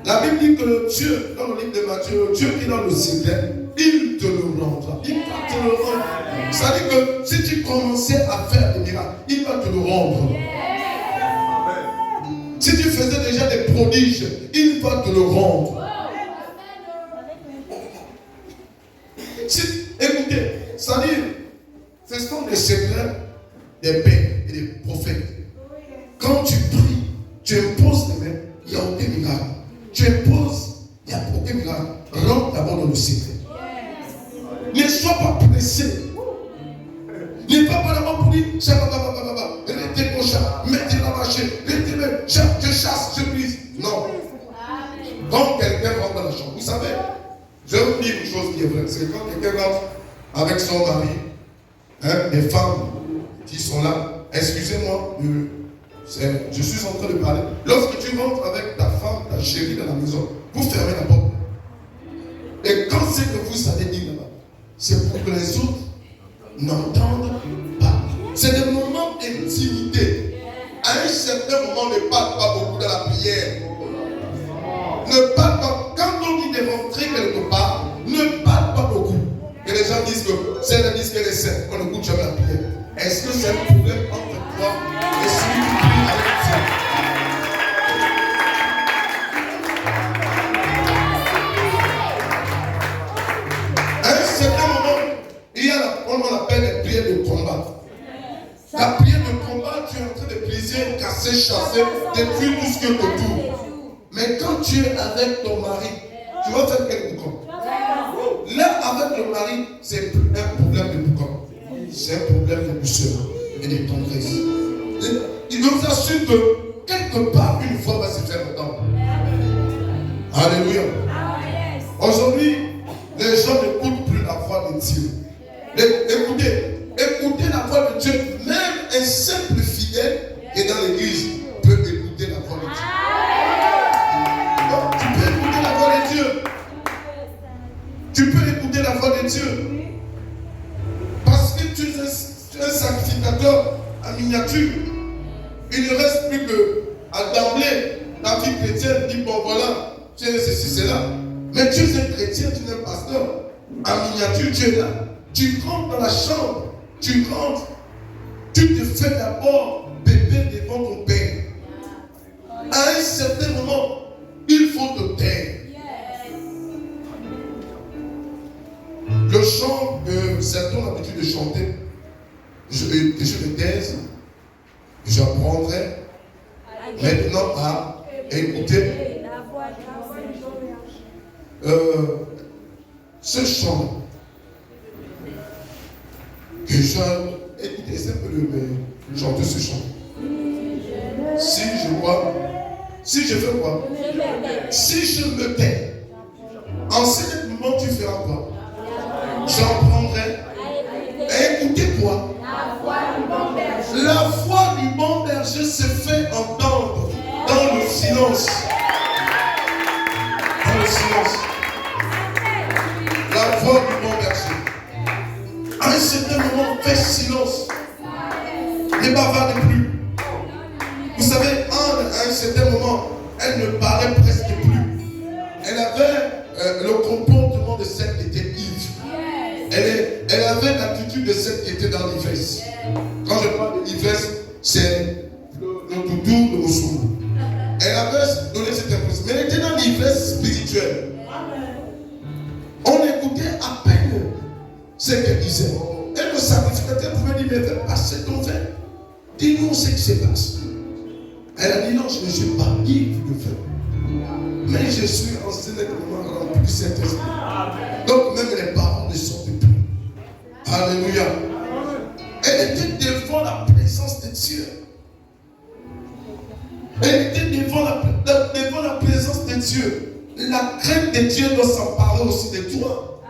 [SPEAKER 1] La Bible dit que Dieu, dans le livre de Matthieu, Dieu qui donne le secret, il te le rendra. Il va te le rendre. C'est-à-dire que si tu commençais à faire des miracles, il va te le rendre. Si tu faisais déjà des prodiges, il va te le rendre. Écoutez, c'est-à-dire, ce sont des secrets des pères et des prophètes. Quand tu pries, tu imposes les mains, il n'y a aucun miracle. Tu imposes, il n'y a aucun marcher. Je chasse, je brise. Non. Quand quelqu'un rentre dans la chambre, vous savez, je vais vous dire une chose qui est vraie. C'est quand quelqu'un rentre avec son mari, les femmes qui sont là, excusez-moi, je suis en train de parler. Lorsque tu rentres avec ta femme, ta chérie dans la maison, vous fermez la porte. Et quand c'est que vous allez dire là-bas, c'est pour que les autres n'entendent pas. C'est des moments d'intimité. À un certain moment, ne parle pas beaucoup dans la prière. Ne parle pas. Quand on dit de rentrer quelque part, ne parle pas beaucoup. Et les gens disent que c'est la disque qu'elle est sainte. On n'écoute jamais la prière. Est-ce que c'est un problème entre toi et celui qui prie avec Dieu? À un certain moment, il y a on appelle les prières de combat. La prière de combat, tu es en train de briser, casser, chasser, détruire tout ce que tu tournes. Mais quand tu es avec ton mari, tu vas faire quel boucan? Là, avec le mari, c'est un problème de boucan. C'est un problème de douceur et de tendresse. Il nous assure que quelque part, une voix va se faire entendre. Alléluia. Aujourd'hui, les gens n'écoutent plus la voix de Dieu. Écoutez la voix de Dieu. Même un simple fidèle qui est dans l'église peut écouter la voix de Dieu. Donc, tu peux écouter la voix de Dieu. Tu peux écouter la voix de Dieu. Parce que tu es un sacrificateur en miniature. Il ne reste plus qu'à d'emblée, la vie chrétienne dit bon voilà, tu es ceci, cela. Mais tu es un chrétien, tu es un pasteur. En miniature, tu es là. Tu rentres dans la chambre. Tu rentres. Tu te fais d'abord bébé devant ton père. À un certain moment, il faut te taire. Le chant que certains ont l'habitude de chanter, je me taise, j'apprendrai maintenant à écouter ce chant que j'ai écouté, c'est un peu de chanter ce chant. Si je vois, si je fais quoi? Si je me tais, en ce moment tu feras quoi? J'en prendrai. Et écoutez quoi? La voix du bon berger se fait entendre dans le silence. Dans le silence. La voix du bon berger. À un certain moment, fais silence. Ne bavarde plus. Vous savez, Anne, à un certain moment, elle ne parlait presque plus. Elle avait le comportement de celle qui était ivre. Elle avait l'attitude de celle qui était dans l'ivresse. Quand je parle de l'ivresse, c'est le doudou de Moussou. Elle avait donné cette impression. Mais elle était dans l'ivresse spirituelle. On écoutait à peine ce qu'elle disait. Et le sacrificateur pouvait dire, mais fais passer ton verre. Dis-nous ce qui se passe. Elle a dit, non, je ne suis pas ivre de vin. Mais je suis enseignement rempli de cet esprit. Donc même les paroles ne sortent plus. Alléluia. Elle était devant la présence de Dieu. Elle était devant la présence de Dieu. La crainte de Dieu doit s'emparer aussi de toi.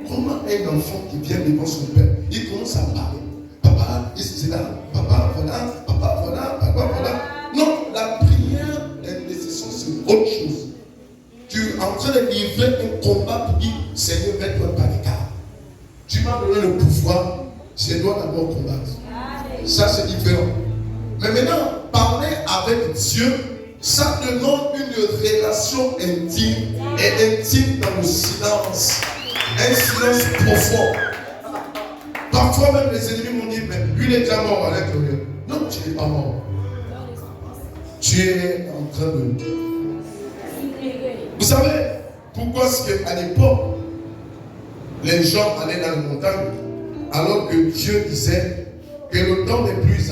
[SPEAKER 1] Comment un enfant qui vient devant son père, il commence à parler. Papa, c'est là. Papa, voilà. Papa, voilà. Papa, voilà. Non, la prière d'intercession, c'est autre chose. Tu es en train de livrer un combat pour dire, Seigneur, mets-toi par l'écart. Tu m'as donné le pouvoir, je dois d'abord combattre. Ça, c'est différent. Mais maintenant, parler avec Dieu, ça demande une relation intime et intime dans le silence. Un silence profond. Parfois même les ennemis m'ont dit, mais lui il est déjà mort à l'intérieur. Non, tu n'es pas mort. Tu es en train de... Vous savez, pourquoi est-ce qu'à l'époque, les gens allaient dans les montagnes, alors que Dieu disait que le temps n'est plus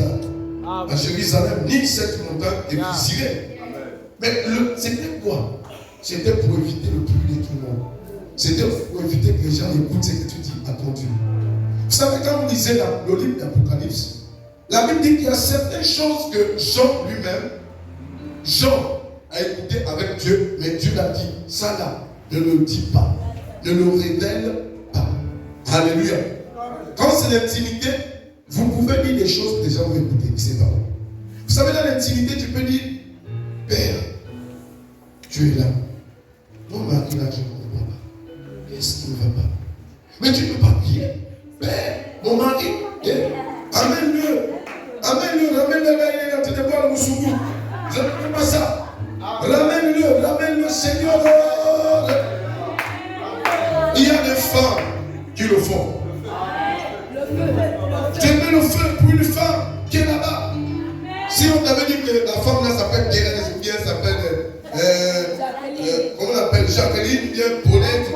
[SPEAKER 1] à Jérusalem, ni cette montagne est désirée. Mais c'était quoi? C'était pour éviter le bruit de tout le monde. C'était pour éviter que les gens écoutent ce que tu dis, attendu. Vous savez, quand vous lisez le livre d'Apocalypse, La Bible dit qu'il y a certaines choses que Jean lui-même, Jean a écouté avec Dieu, mais Dieu l'a dit, ça là, ne le dis pas, ne le révèle pas. Alléluia. Quand c'est l'intimité, vous pouvez dire des choses que les gens vont écouter, c'est pas bon. Vous savez, dans l'intimité, tu peux dire, Père, tu es là. Mon mari là, je ne comprends pas. Qu'est-ce qui ne va pas? Mais tu ne peux pas prier. Père, mon mari, amène-le. Amène-le, ramène-le là, il est en train de boire le moussougou. Je ne peux pas ça. Ramène-le, Seigneur. Il y a des femmes qui le font. Tu mets le feu pour une femme qui est là-bas. Si on t'avait dit que la femme là s'appelle Thérèse, ou bien s'appelle, comment on l'appelle, Jacqueline, bien Paulette,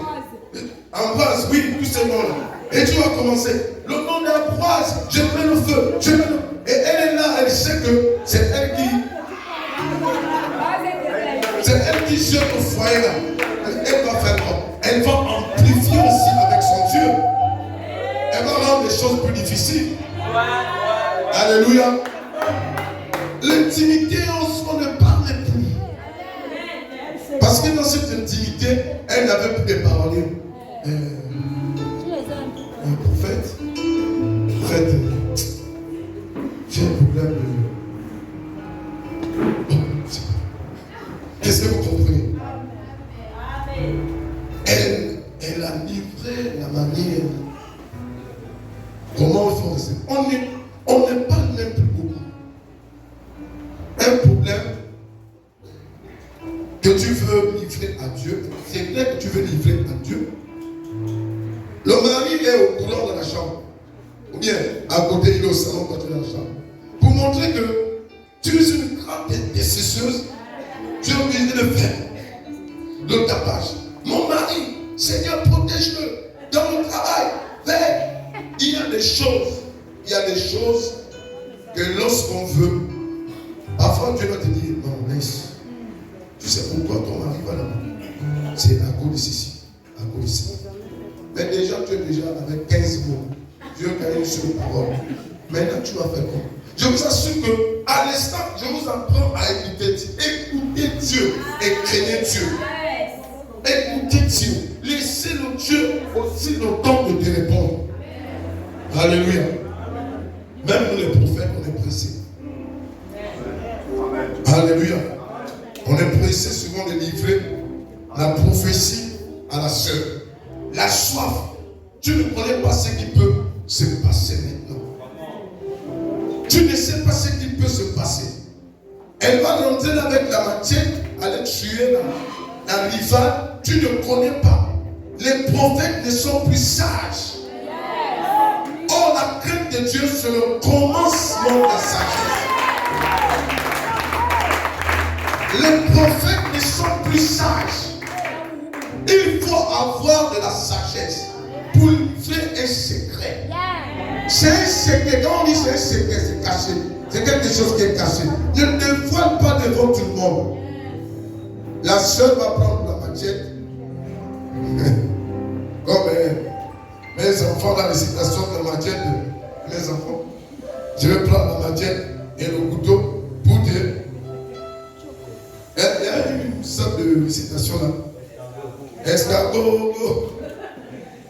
[SPEAKER 1] Ambroise, oui, tous ces noms-là. Et tu vas commencer. Le nom d'Ambroise, je mets le feu, Et elle est là, elle sait que c'est elle qui gère le foyer là. Elle va faire quoi? Elle va amplifier aussi avec son Dieu. Elle va rendre les choses plus difficiles. Alléluia. L'intimité, on ne parle plus. Parce que dans cette intimité, elle n'avait plus de parole. Un prophète, j'ai un problème de... Qu'est-ce que vous comprenez? Elle a livré la manière. Comment il faut rester? On ne parle même plus beaucoup. Un problème que tu veux livrer à Dieu, c'est clair que tu veux livrer à Dieu. Le mari est au couloir de la chambre. Ou bien à côté, il est au salon quand tu es dans la chambre. Pour montrer que tu es une grande déciseuse, tu es obligé de faire le tapage. Mon mari, Seigneur, protège-le dans le travail. Il y a des choses que lorsqu'on veut, parfois Dieu va te dire, non, laisse. Tu sais pourquoi ton mari va là-bas? C'est à cause de ceci, à cause de ça. Mais déjà, tu es déjà avec 15 mots. Dieu a une seule parole. Maintenant, tu vas faire quoi? Je vous assure qu'à l'instant, je vous apprends à écouter Dieu. Écoutez Dieu et craignez Dieu. Écoutez Dieu. Laissez le Dieu aussi le temps de te répondre. Alléluia. Même nous les prophètes, on est pressés. Alléluia. On est pressé souvent de livrer la prophétie à la sœur. La soif. Tu ne connais pas ce qui peut se passer maintenant. Tu ne sais pas ce qui peut se passer. Elle va rentrer avec la matière, aller tuer la rivale. Tu ne connais pas. Les prophètes ne sont plus sages. Or, la crainte de Dieu, c'est le commencement de la sagesse. Les prophètes ne sont plus sages. Il faut avoir de la sagesse pour livrer un secret. C'est un secret. Quand on dit c'est un secret, c'est caché. C'est quelque chose qui est caché. Ne dévoile pas devant tout le monde. La sœur va prendre la machette. Comme mes enfants dans les situations de machette, mes enfants. Je vais prendre la machette et le couteau pour dire. Il y a une sorte de citation là. Escargot,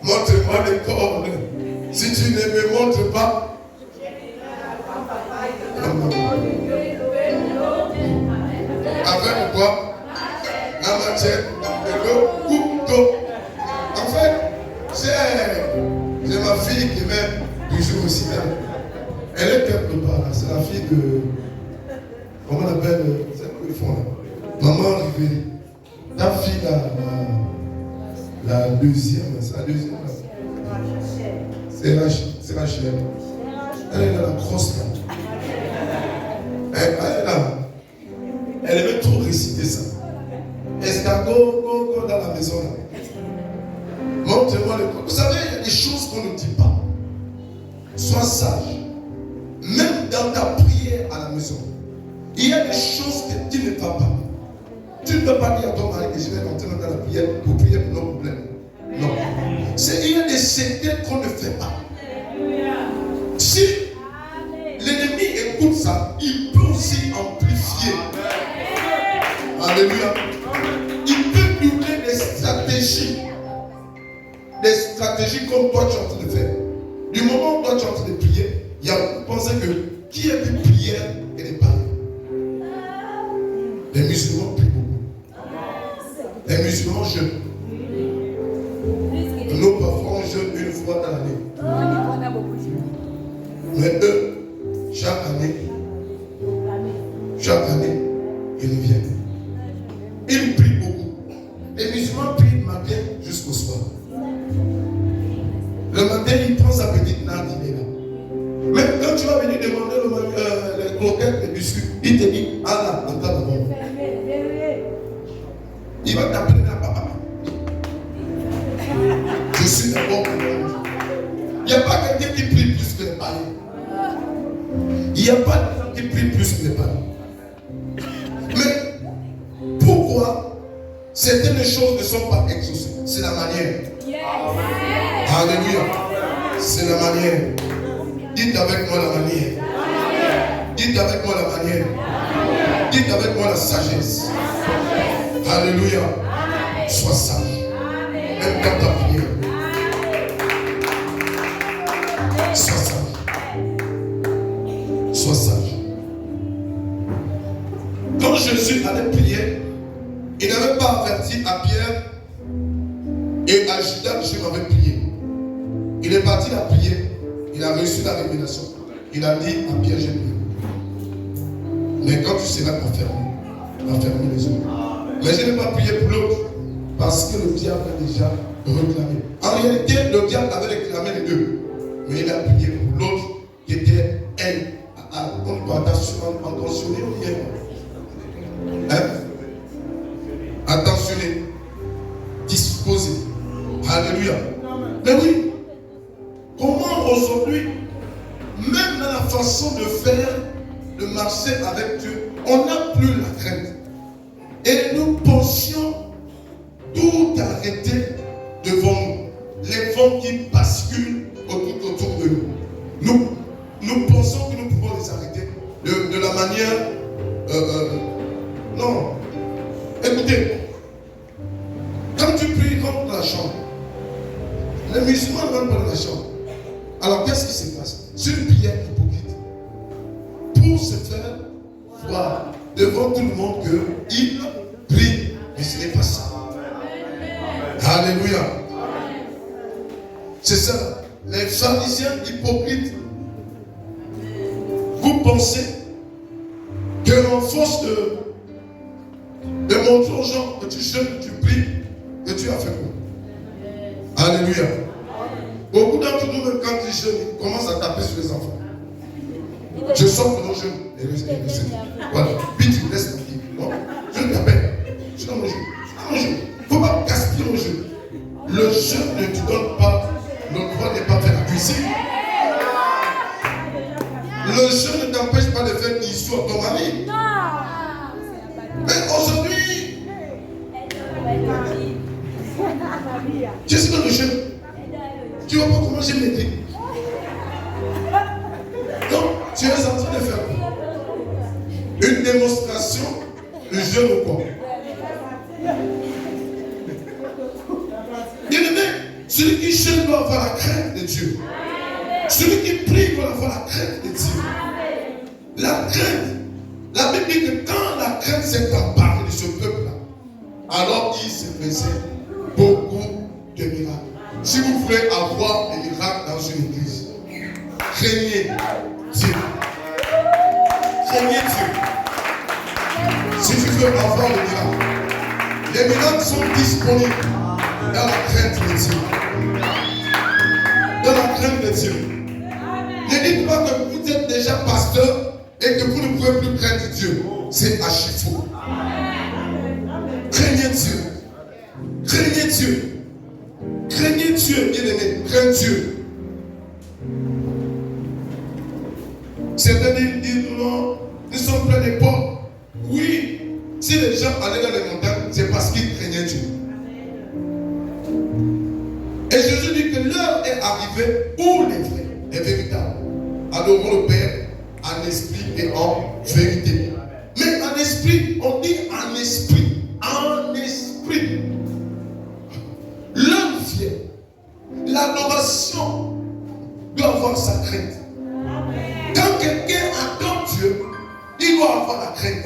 [SPEAKER 1] montre-moi les cornes. Si tu ne me montres pas, avec quoi? La machette, le couteau. En fait, c'est ma fille qui m'aime toujours aussi. Elle est quelque part là. C'est la fille de. Comment on appelle? C'est quoi ils font là? Maman Riveri. Ta fille là. La deuxième, c'est la deuxième là. C'est Rachel. Elle est dans la crosse là. Elle est là. Elle aimait trop réciter ça. Escargot, go dans la maison là. Montre-moi le corps. Vous savez, il y a des choses qu'on ne dit pas. Sois sage. Même dans ta prière à la maison, il y a des choses que tu ne vas pas. Tu ne peux pas dire à ton mari que je vais rentrer dans la prière pour prier pour nos problèmes. Non. Il y a des secrets qu'on ne fait pas. Si l'ennemi Alléluia. Il peut doubler des stratégies comme toi tu es en train de faire. Du moment où toi tu es en train de prier, il y a pensé que qui a des prières et des paris. Les musulmans prient beaucoup. Les musulmans jeûnent. Nos parfois on jeûne une fois dans l'année. Mais eux, chaque année, ils reviennent. Ils prient beaucoup. Les musulmans prient du matin jusqu'au soir. Le matin, il prend sa petite nappe dîner là. Mais quand tu vas venir demander les croquettes, les biscuits, il te dit, ah là, attends d'abord. Il va t'appeler là, papa. Je suis d'abord. Il n'y a pas quelqu'un qui prie plus que les païens. Il n'y a pas de gens qui prient plus que les païens. Mais pourquoi certaines choses ne sont pas exaucées? C'est la manière. Alléluia. C'est la manière. Dites avec moi la manière. Dites avec moi la manière. Dites avec moi la sagesse. Alléluia. Sois sage. Même dans ta prière. Sois sage. Sois sage. Quand Jésus allait prier, il n'avait pas averti à Pierre et à Judas que je m'avais prié. Il est parti la prier. Il a reçu la révélation. Il a dit à Pierre, j'ai prié. Mais quand tu seras enfermé les autres. Mais je n'ai pas prié pour l'autre. Parce que le diable a déjà réclamé. En réalité, le diable avait réclamé les deux. Mais il a prié pour l'autre qui était elle. On doit attentionner ou bien. Attentionner. Disposer. Alléluia. Mais oui. Comment aujourd'hui, même dans la façon de faire, de marcher avec Dieu, on n'a plus la crainte. Et nous pensions tout arrêter devant nous. Les vents qui basculent autour de nous. Nous pensons que nous pouvons les arrêter de la manière... non. Écoutez, quand tu pries, rentre dans la chambre. Les musulmans ne rentrent pas dans la chambre. Alors qu'est-ce qui se passe? C'est une prière hypocrite. Pour se faire voir devant tout le monde qu'il prie. Mais ce n'est pas ça. Alléluia. C'est ça. Les pharisiens hypocrites. Vous pensez qu'en force de montrer aux gens que tu jeûnes, tu pries, que tu as fait quoi? Alléluia. Beaucoup d'entre nous, même quand ils jeûnent, ils commencent à taper sur les enfants. Je sors de nos jeunes. Voilà. Puis tu laisses tranquille. Non, je ne t'appelle. Je suis dans mon jeu. Il ne faut pas gaspiller mon jeu. Le jeûne ne te donne pas le droit de ne pas faire la cuisine. Le jeûne ne t'empêche pas de faire l'histoire de ton mari. Mais aujourd'hui, je suis dans le jeûne. Tu ne vas pas commencer à m'aider. Donc, tu es en train de faire une démonstration de jeûne ou quoi? Bien-aimé, celui qui jeûne doit avoir la crainte de Dieu. Celui qui prie doit avoir la crainte de Dieu. La crainte. La Bible dit que quand la crainte s'est emparée de ce peuple-là, alors il se faisait beaucoup de miracles. Si vous voulez avoir des miracles dans une église, craignez Dieu. Craignez Dieu. Si tu veux avoir des miracles, les miracles sont disponibles dans la crainte de Dieu. Dans la crainte de Dieu. Ne dites pas que vous êtes déjà pasteur et que vous ne pouvez plus craindre Dieu. C'est archi faux. Craignez Dieu. Craignez Dieu. Craignez Dieu, bien-aimé. Craignez Dieu. Certains disent non, nous sommes pleins de pauvres. Oui, si les gens allaient dans les montagnes, c'est parce qu'ils craignaient Dieu. Et Jésus dit que l'heure est arrivée où les vrais, les véritables, adoreront le Père en esprit et en vérité. Mais en esprit, on dit en esprit. en esprit. L'homme vient. L'adoration doit avoir sa crainte. Quand quelqu'un adore Dieu, il doit avoir la crainte.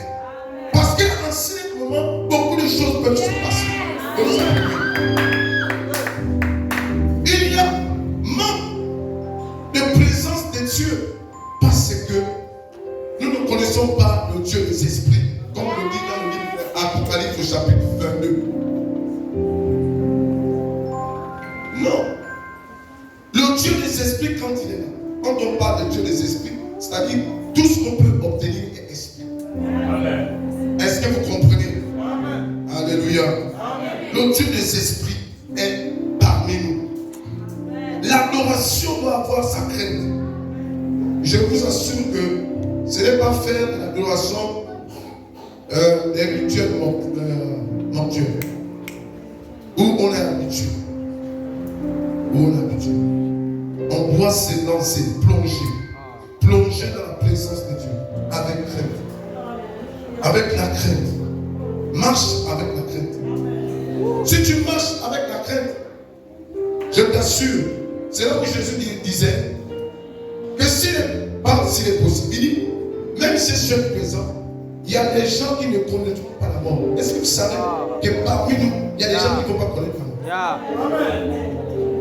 [SPEAKER 1] Parce qu'en ce moment, beaucoup de choses peuvent se passer. Il y a manque de présence de Dieu parce que nous ne connaissons pas le Dieu des esprits, comme on le dit dans le livre d'Apocalypse au chapitre 22. Non. Le Dieu des esprits, quand il est là, quand on parle de Dieu des esprits, c'est-à-dire tout ce qu'on peut obtenir est esprit. Amen. Est-ce que vous comprenez? Amen. Alléluia. Amen. Le Dieu des esprits est parmi nous. L'adoration doit avoir sa crainte. Je vous assure que ce n'est pas faire de l'adoration des rituels mortuaires où on est habitué. On doit se lancer, plonger dans la présence de Dieu avec crainte. Avec la crainte. Marche avec la crainte. Si tu marches avec la crainte, je t'assure, c'est là où Jésus disait que s'il est possible, il dit, même si je suis présent, il y a des gens qui ne connaîtront pas la mort. Est-ce que vous savez que parmi nous, il y a des gens qui ne vont pas connaître la mort?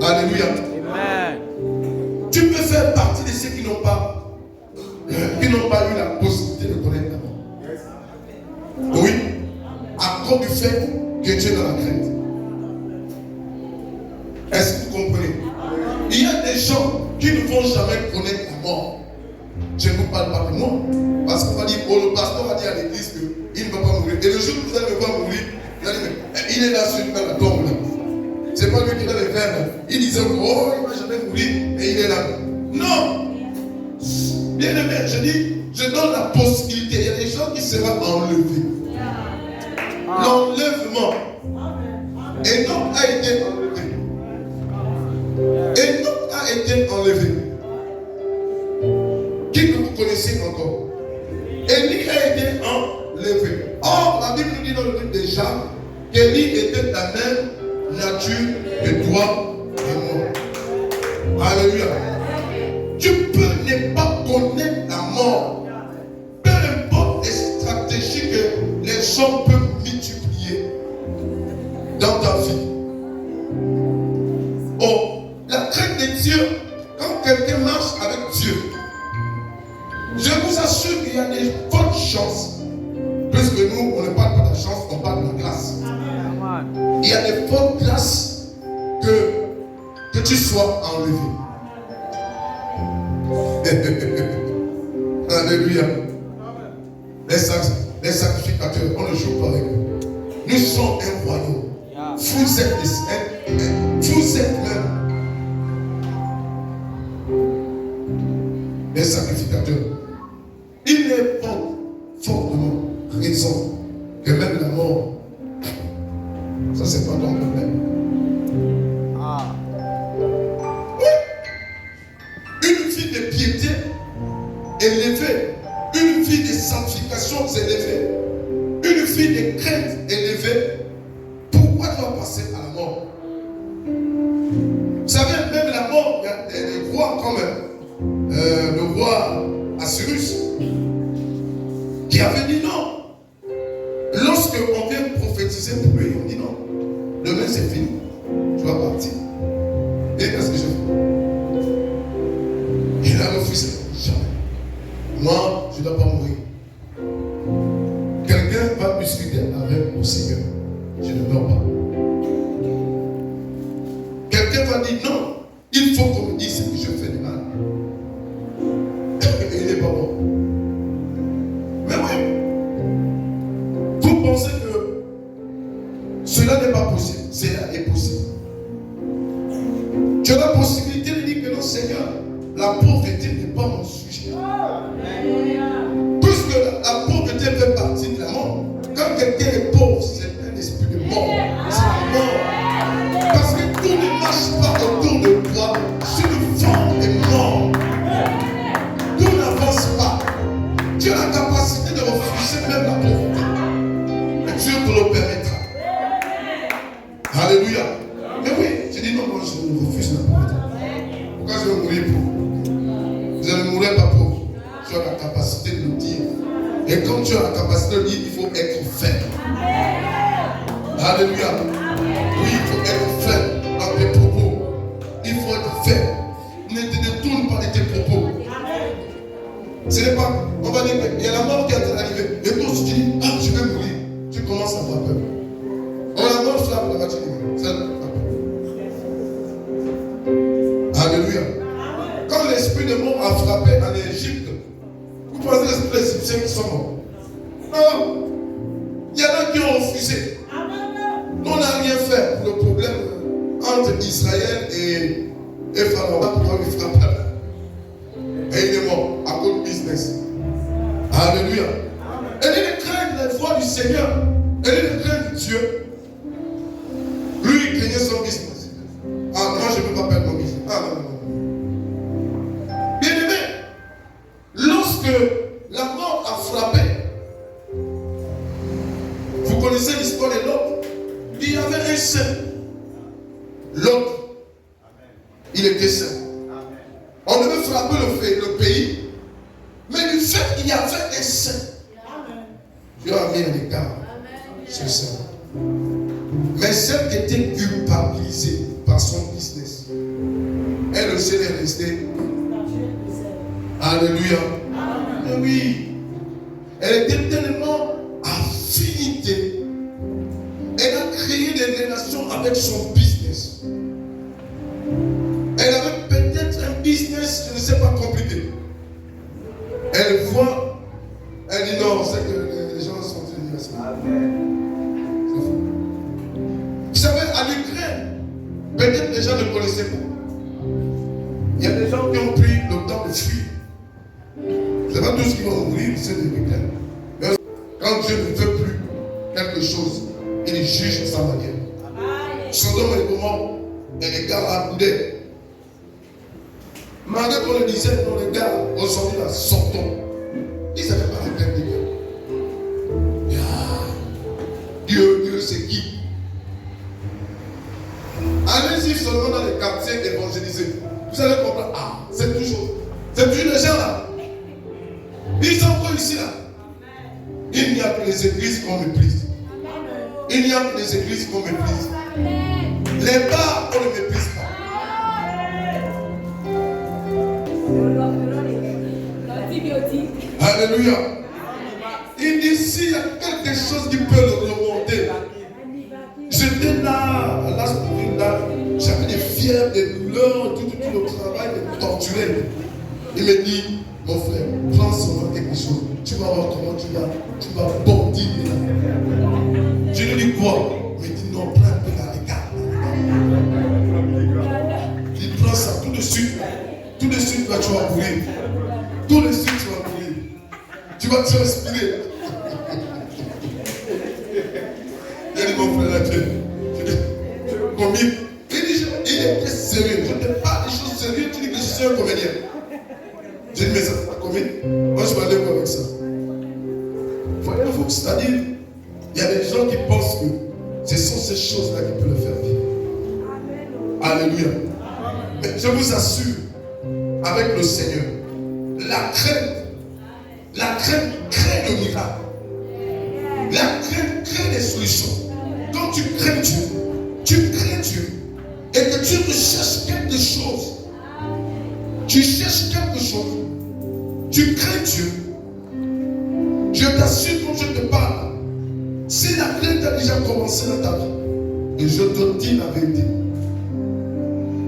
[SPEAKER 1] Alléluia. Amen. Tu peux faire partie de ceux qui n'ont pas eu la possibilité de connaître la mort. Oui. À cause du fait que tu es dans la crainte. Est-ce que vous comprenez? Il y a des gens qui ne vont jamais connaître la mort. Je ne vous parle pas de moi. Parce qu'on va dire, le pasteur va dire à l'église qu'il ne va pas mourir. Et le jour où vous allez me voir mourir, vous allez dire, mais il est là sur la tombe là. C'est pas lui qui a les verres. Il disait, oh, il ne va jamais mourir. Et il est là. Non. Bien aimé, je dis, je donne la possibilité. Il y a des gens qui seront enlevés. L'enlèvement. Enoch a été enlevé. Enoch a été enlevé. Qui que vous connaissez encore? Élie a été enlevé. Or, la Bible nous dit dans le livre de Jacques qu'Élie était la même nature que toi et moi. Alléluia. Tu peux ne pas connaître la mort. Peu importe les stratégies que les gens peuvent multiplier dans ta vie. Oh, la crainte de Dieu, quand quelqu'un marche avec Dieu, je vous assure qu'il y a des fortes chances, puisque nous, on ne parle pas de la chance, on parle de la grâce. Il y a des fortes grâces que tu sois enlevé. Alléluia. Les sacrificateurs, on ne joue pas avec eux. Nous sommes un royaume. Vous êtes même les sacrificateurs. Il est fortement raison que même la mort, ça c'est pas ton problème. Une vie de piété élevée, une vie de sanctification élevée, une vie de crainte élevée, pourquoi tu vas passer à la mort? Vous savez, même la mort, il y a des rois comme le roi Assyrus qui avait dit non. Lorsque on vient prophétiser pour lui, on dit non. Demain c'est fini. Tu vas partir. Et qu'est-ce que je fais? Il a refusé. Jamais. Moi, je ne dois pas mourir. Quelqu'un va discuter avec mon Seigneur. Je ne dors pas. Quelqu'un va dire non. Il faut qu'on me dise ce que je fais de mal. Il n'est pas bon. Mais oui. Vous pensez que cela n'est pas possible. Cela est possible. Tu as la possibilité de dire que non, Seigneur, la pauvreté n'est pas mon sujet. Puisque la pauvreté fait partie de la mort. Quand quelqu'un est pauvre, c'est un esprit de mort. C'est la mort. Parce que tout ne marche pas autour de toi sur une forme de mort. Tout n'avance pas. Tu as la capacité de refuser même la pauvreté. Mais Dieu te le permettra. Alléluia. Mais oui, j'ai dit non, moi je refuse la pauvreté. Pourquoi je vais mourir pauvre? Je ne mourrai pas pauvre. Tu as la capacité de le dire. Et quand tu as la capacité de le dire, il faut être ferme. Alléluia. Oui, il faut être ferme dans tes propos. Il faut être ferme. Ne te détourne pas de tes propos. Ce n'est pas, on va dire, il y a la mort qui est arrivée. Et toi, tu dis, ah, je vais mourir. Tu commences à avoir peur. On la mort frappe la voiture. Alléluia. Quand l'esprit de mort a frappé en Égypte, vous pensez que c'est les Égyptiens qui sont morts? Non. Il y en a qui ont refusé. On n'a rien fait pour le problème entre Israël et Pharaon. Pourquoi il frappe là? Et il est mort à cause du business. Alléluia. Elle est de craindre la voix du Seigneur. Elle est de craindre Dieu. Lui, il craignait son business. Ah, moi, je ne peux pas perdre mon business. Ah, non, non, non. Bien aimé, lorsque la mort a frappé, vous connaissez l'histoire de l'autre. Il y avait un saint. L'autre, il était saint. On devait frapper le pays. Mais du fait qu'il y avait un saint, Dieu a mis un écart sur ça. Mais celle qui était culpabilisée par son business, elle aussi est restée. Alléluia. Mais oui. Elle était tellement affinité. Elle a créé des relations avec son business. Elle avait peut-être un business, je ne sais pas, compliqué. Elle voit, elle dit non, c'est que les gens sont venus à ça. C'est fou. Vous savez, à l'Ukraine, peut-être les gens ne connaissaient pas. Il y a des gens qui ont pris le temps de fuir. Ce n'est pas tous qui vont mourir, c'est de l'Ukraine. Mais quand Dieu ne veut plus quelque chose, il juge de sa manière. Sodome et Gomorrhe, et les gars abondaient. Malgré qu'on le disait, non, les gars, aujourd'hui, là, sortons. Ils ne savaient pas la peine de Dieu. Dieu, c'est qui? Allez-y seulement dans les quartiers évangélisés. Vous allez comprendre, ah, c'est toujours les gens là. Ils sont encore ici là. Il n'y a que les églises qu'on méprise. Il n'y a que les églises qu'on méprise. Les bars, on ne méprise pas. Alléluia. Il dit s'il y a quelque chose qui peut le remonter. J'étais là, à l'âge de là, j'avais des fièvres, des douleurs, tout le travail, des torturés. Il me dit, mon frère, prends seulement quelque chose. Tu vas voir comment tu vas bondir. Je lui dis quoi? Il me dit non, prends un peu dans les gars. Il prend ça tout de suite. Tout de suite, là, tu vas mourir. Tout de suite, tu vas mourir. Tu vas te respirer. Il dit mon frère, là, tu combien? Il est très sérieux. Je ne dis pas des choses sérieuses, tu dis que je suis un comédien. J'ai dit, mais ça, c'est pas comédie. Moi, je vais aller voir avec ça. Voyez-vous, c'est-à-dire, il y a des gens qui pensent que ce sont ces choses-là qui peuvent le faire vivre. Alléluia. Mais je vous assure, avec le Seigneur, la crainte crée le miracle. La crainte crée des solutions. Quand tu crains Dieu, et que tu recherches quelque chose, tu cherches quelque chose, tu crains Dieu, je t'assure quand je te parle, si la crainte a déjà commencé dans ta vie, et je te dis la vérité,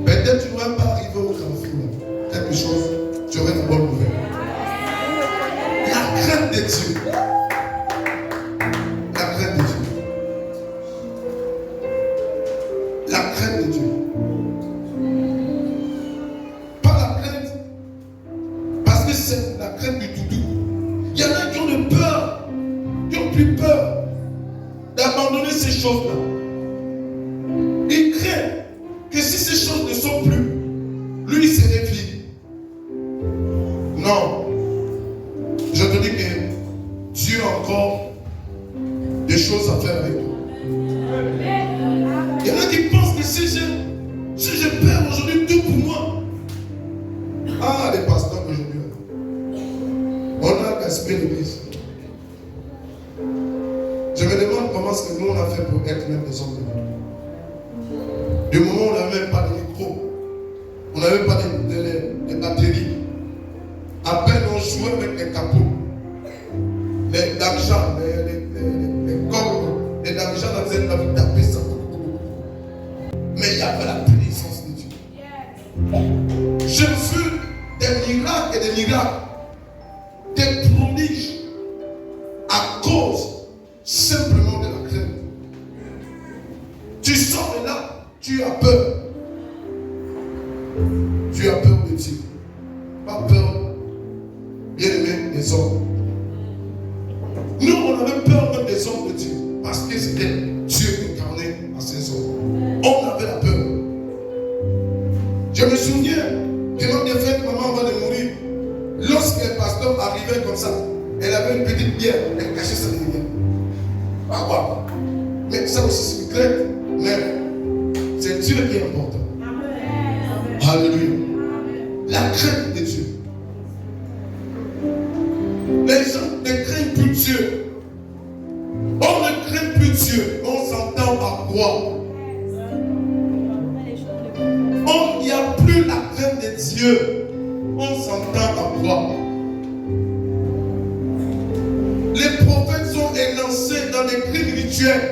[SPEAKER 1] peut-être tu ne vas pas arriver au carrefour, quelque chose, tu aurais une bonne nouvelle. La crainte de Dieu. La crainte de Dieu. La crainte de Dieu. Pas la crainte, parce que c'est la crainte du doudou. Il y en a qui ont de peur, qui ont plus peur d'abandonner ces choses-là. Ils craignent que si ces choses ne sont plus, lui il serait vide. Non. Je te dis que Dieu a encore des choses à faire avec toi. Il y en a qui Je me demande comment est-ce que nous on a fait pour être même des hommes de Dieu. Du moment où on n'avait même pas de micro, on n'avait pas de batterie. À peine on jouait avec les capots, les d'argent, les cordes, les d'argent, on faisait taper ça. Mais il y avait la présence de Dieu. J'ai vu des miracles et des miracles, des prodiges à cause simplement de la crainte. Tu sors de là, tu as peur. Tu as peur de Dieu. Pas peur, bien aimé, des hommes. Nous, on avait peur même des hommes de Dieu. Parce que c'était Dieu incarné à ces hommes. On avait la peur. Je me souviens que notre défunte maman avant de mourir, lorsque le pasteur arrivait comme ça, elle avait une petite bière, elle cachait sa lumière. Ah, voilà. Mais ça aussi c'est une crainte. Mais c'est Dieu qui est important. Amen. Alléluia. La crainte de Dieu. Les gens ne craignent plus Dieu. On ne craint plus Dieu. On s'entend à quoi? Il n'y a plus la crainte de Dieu. On s'entend à quoi? Les prophètes sont élancés dans des crimes rituels.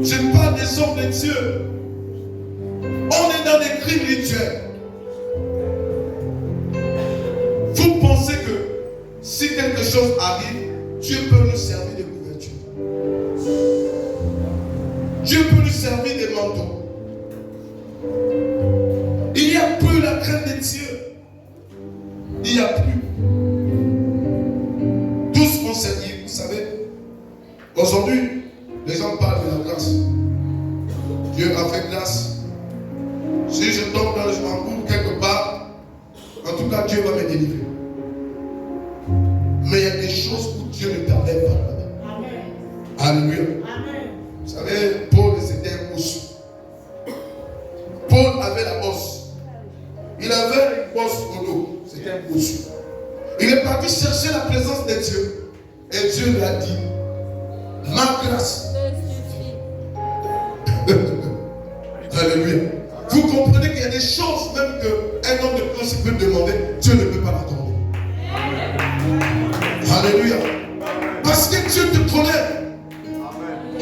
[SPEAKER 1] Je parle des hommes de Dieu. On est dans des crimes rituels. Vous pensez que si quelque chose arrive, Dieu peut nous servir de couverture. Dieu peut nous servir de manteau. Il n'y a plus la crainte de Dieu. Il n'y a plus. Tout ce qu'on s'est dit, vous savez, aujourd'hui, les gens parlent de la grâce. Dieu a fait grâce. Si je tombe dans le manteau quelque part, en tout cas, Dieu va me délivrer. Mais il y a des choses où Dieu ne t'enlève pas. Amen. Alléluia. Amen. Vous savez, Paul c'était un boss. Paul avait la bosse. Il avait une bosse au dos. C'était un boss. Il est parti chercher la présence de Dieu. Et Dieu lui a dit, ma grâce. Alléluia. Vous comprenez qu'il y a des choses même qu'un homme de principe peut demander, Dieu ne peut pas l'accorder. Alléluia. Parce que Dieu te connaît.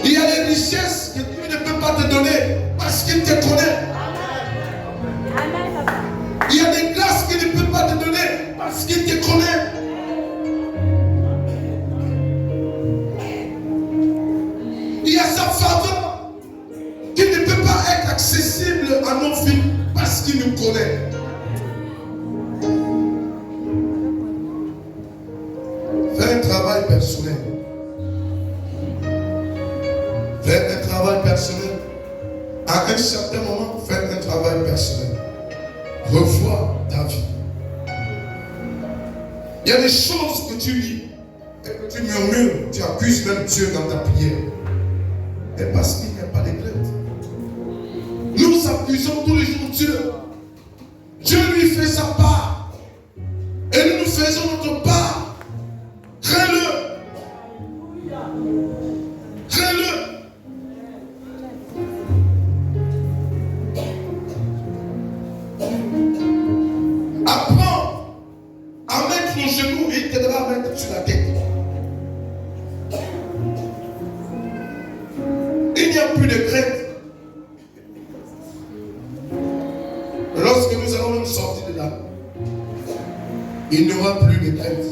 [SPEAKER 1] Il y a des richesses que Dieu ne peut pas te donner parce qu'il te connaît. Il y a des grâces qu'il ne peut pas te donner parce qu'il te connaît. Il y a sa faveur qui ne peut pas être accessible à nos vies parce qu'il nous connaît. Fais un travail personnel. Fais un travail personnel. À un certain moment, fais un travail personnel. Revois ta vie. Il y a des choses que tu lis et que tu murmures, tu accuses même Dieu dans ta prière. Et parce qu'il n'y a pas de crainte. Nous accusons tous les jours Dieu. Dieu lui fait sa part. Et nous faisons notre part. Crains-le. Crains-le. Apprends à mettre ton genou et il t'aidera à mettre sur la tête. Il n'y a plus de crainte. Lorsque nous allons nous sortir de là, il n'y aura plus de crainte.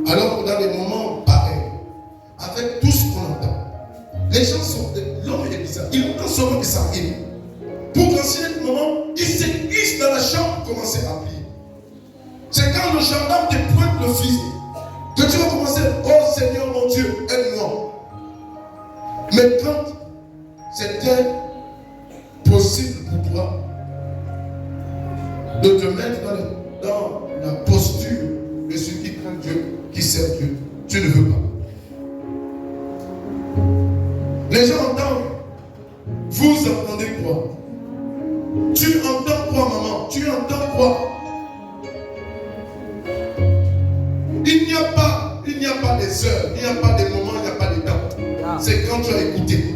[SPEAKER 1] Alors que dans des moments pareils, avec tout ce qu'on entend, les gens sont l'homme est bizarre. Ils entendent seulement que ça arrive. Pour qu'en un moment, ils se glissent dans la chambre pour commencer à prier. C'est quand le gendarme te pointe le fusil que tu vas commencer, oh Seigneur mon Dieu, aide-moi. Mais quand c'était possible pour toi de te mettre dans la posture de ceux qui craignent Dieu, qui servent Dieu, tu ne veux pas. Les gens entendent. Vous entendez quoi? Tu entends quoi, maman? Tu entends quoi? Il n'y n'y a pas des heures, il n'y a pas des moments, il n'y a pas de temps. C'est quand tu as écouté.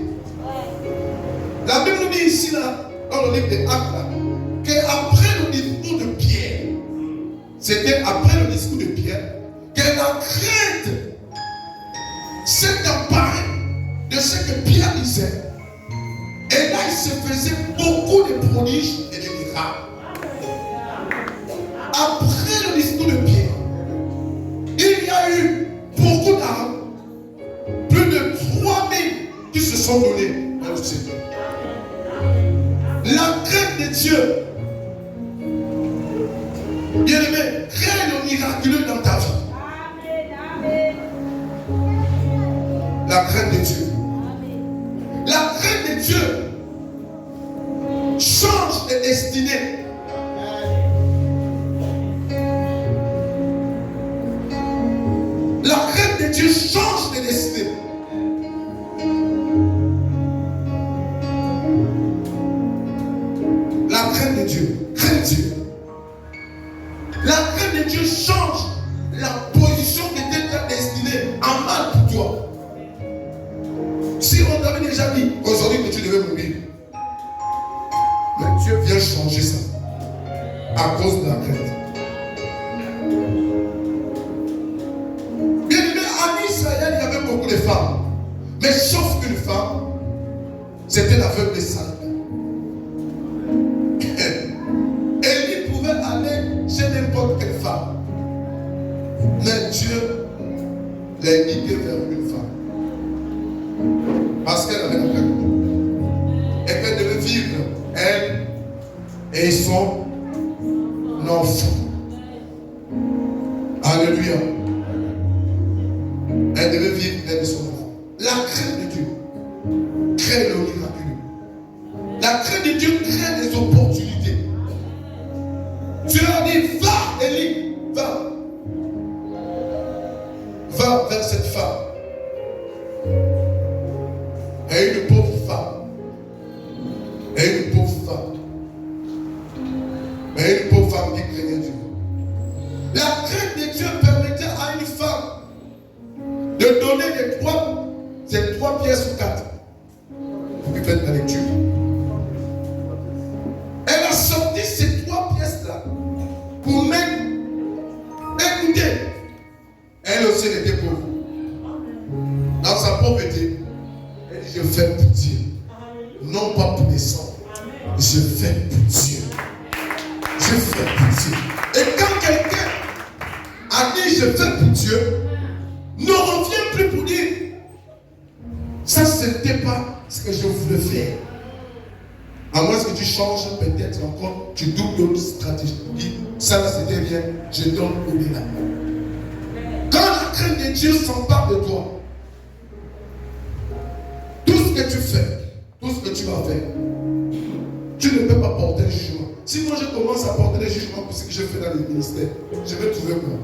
[SPEAKER 1] La Bible nous dit ici, là, dans le livre des Actes, qu'après le discours de Pierre, c'était après le discours de Pierre, que la crainte s'est emparée de ce que Pierre disait. Et là, il se faisait beaucoup de prodiges et de miracles. Après le discours de Pierre, il y a eu beaucoup d'âmes, plus de 3000 qui se sont donnés dans le Seigneur. La crainte de Dieu, bien-aimé, crée le miraculeux dans ta vie. La crainte de Dieu. La crainte de Dieu change de destinée. La crainte de Dieu change de destinée. La crainte de Dieu, crainte Dieu. La crainte de Dieu change la position qui était ta destinée en mal pour toi. Si on t'avait déjà dit aujourd'hui que tu devais mourir, mais Dieu vient changer ça à cause de la crainte. Bien aimé, en Israël, il y avait beaucoup de femmes, mais sauf une femme, c'était la veuve de Saül. Élie pouvait aller chez n'importe quelle femme, mais Dieu l'a guidé vers une femme. Parce qu'elle avait la crainte. Et qu'elle devait vivre, elle et son enfant. Alléluia. Elle devait vivre, elle et son enfant. La crainte de Dieu crée le miraculeux. La crainte de Dieu crée des opportunités. Dieu a dit, va, Élie, va. Va vers cette femme. Et une pauvre femme. Et une pauvre femme. Et une pauvre femme qui craignait Dieu. La crainte de Dieu permettait à une femme de donner ces trois pièces ou 4. Vous pouvez faire la lecture. Elle a sorti ces 3 pièces-là pour même écouter. Elle aussi était pauvre. Dans sa pauvreté, je fais pour Dieu. Non pas pour les sangs. Je fais pour Dieu. Je fais pour Dieu. Et quand quelqu'un a dit je fais pour Dieu, ne revient plus pour dire ça c'était pas ce que je voulais faire. À moins que tu changes peut-être encore, tu doubles l'autre stratégie. Ça c'était bien, je donne au-delà. Quand la crainte de Dieu s'empare de toi, tout ce que tu fais, tout ce que tu vas faire, tu ne peux pas porter le jugement. Si moi je commence à porter le jugement pour ce que je fais dans le ministère, je vais trouver quoi?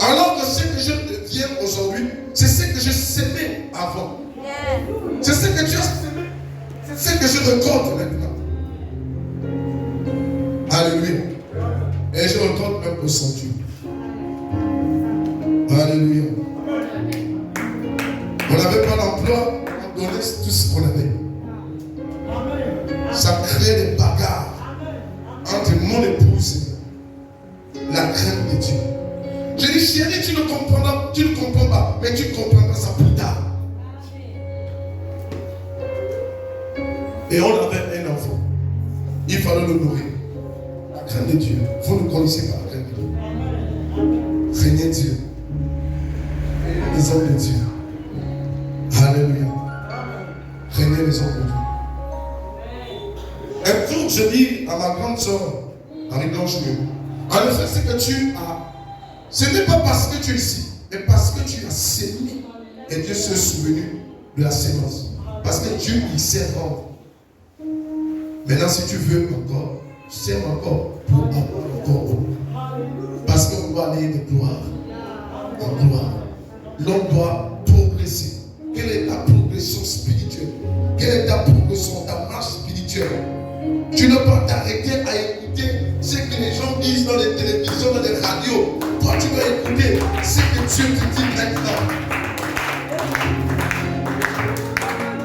[SPEAKER 1] Alors que ce que je deviens aujourd'hui, c'est ce que je semais avant. C'est ce que tu as semé. C'est ce que je récolte maintenant. Alléluia. Et je récolte même au centuple. Alléluia. On n'avait pas d'emploi, on donnait tout ce qu'on avait. Ça crée des bagarres entre mon épouse et la crainte de Dieu. Je dis chérie, tu ne comprends pas, mais tu comprendras ça plus tard. Et on avait un enfant. Il fallait le nourrir. La crainte de Dieu. Vous ne connaissez pas la crainte de Dieu. Craignez Dieu. Les hommes de Dieu. Alléluia. Craignez les hommes de Dieu. Un jour, je dis à ma grande soeur, Marie-Blanche, en effet, ce que tu as, ce n'est pas parce que tu es ici, mais parce que tu as sémé. Et Dieu s'est souvenu de la sémence. Parce que Dieu, il sait rendre. Maintenant, si tu veux encore, sème encore pour avoir encore. Parce qu'on doit aller de gloire en gloire. L'on doit progresser. Quelle est ta progression spirituelle? Quelle est ta progression, ta marche spirituelle? Tu ne peux pas t'arrêter à écouter ce que les gens disent dans les télévisions, dans les radios. Toi, tu dois écouter ce que Dieu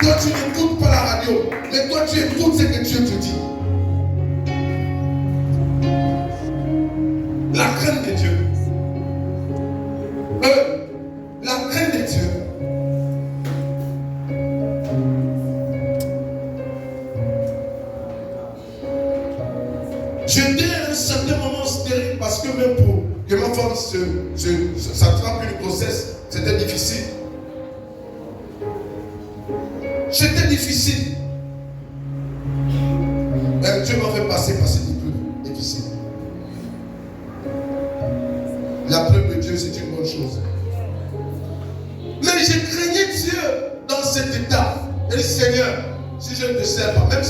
[SPEAKER 1] Toi, tu n'écoutes pas la radio, mais toi, tu écoutes ce que Dieu te dit. La crainte de Dieu. La crainte de Dieu. J'étais à un certain moment stérile parce que même pour que ma femme s'attrape une grossesse, c'était difficile. C'était difficile. Mais Dieu m'a fait passer des plus difficiles. La preuve de Dieu, c'est une bonne chose. Mais je craignais Dieu dans cet état. Et le Seigneur, si je ne te sers pas, même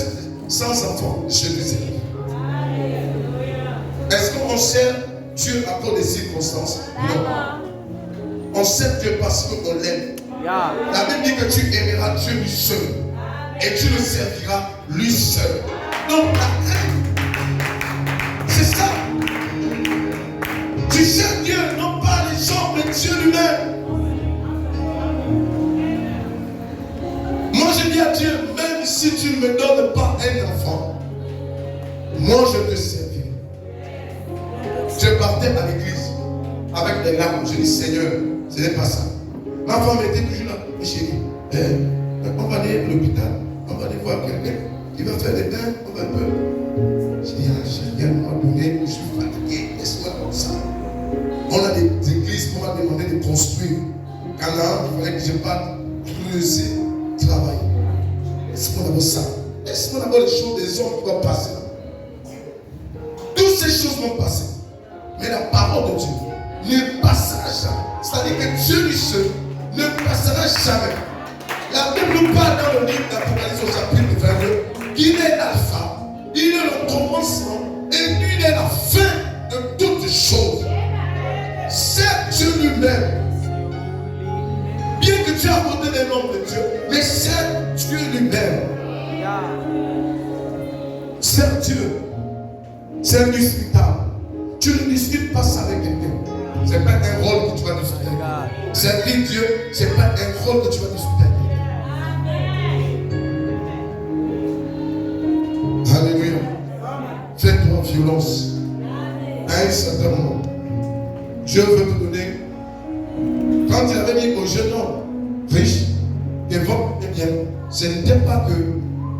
[SPEAKER 1] sans enfant, je te sers. Est-ce qu'on sert Dieu à cause des circonstances? Non. On sert Dieu parce qu'on l'aime. La Bible dit que tu aimeras Dieu lui seul. Et tu le serviras lui seul. Donc la crainte, c'est ça. Tu sers Dieu, non pas les gens, mais Dieu lui-même. Moi je dis à Dieu, même si tu ne me donnes pas un enfant, moi je te servirai. Je partais à l'église avec des larmes. Je dis Seigneur, ce n'est pas ça. Ma femme était toujours là. Chérie, on va aller à l'hôpital, on va aller voir quelqu'un qui va faire des bains, on va peur. Je dis chérie, à un moment donné, je suis fatigué, laisse-moi comme ça. On a des églises qu'on m'a demandé de construire. Canaan, il fallait que je parte creuser, travailler. Laisse-moi d'abord ça. Laisse-moi d'abord les choses des hommes qui vont passer. Toutes ces choses vont passer. Mais la parole de Dieu ne passera jamais. C'est-à-dire que Dieu lui seul ne passera jamais. La Bible nous parle dans le livre d'Apocalypse au chapitre 22 qu'il est l'alpha, il est le commencement et il est la fin de toutes choses. C'est Dieu lui-même. Bien que tu as apporté des noms de Dieu, mais c'est Dieu lui-même. C'est Dieu. C'est indiscutable. Tu ne discutes pas ça avec quelqu'un. Ce n'est pas un rôle que tu vas discuter avec. Servir Dieu, ce n'est pas un rôle que tu vas discuter avec. Alléluia. Fais-toi violence. À un certain moment, Dieu veut te donner. Quand il avait dit au jeune homme riche, devant les biens, ce n'était pas que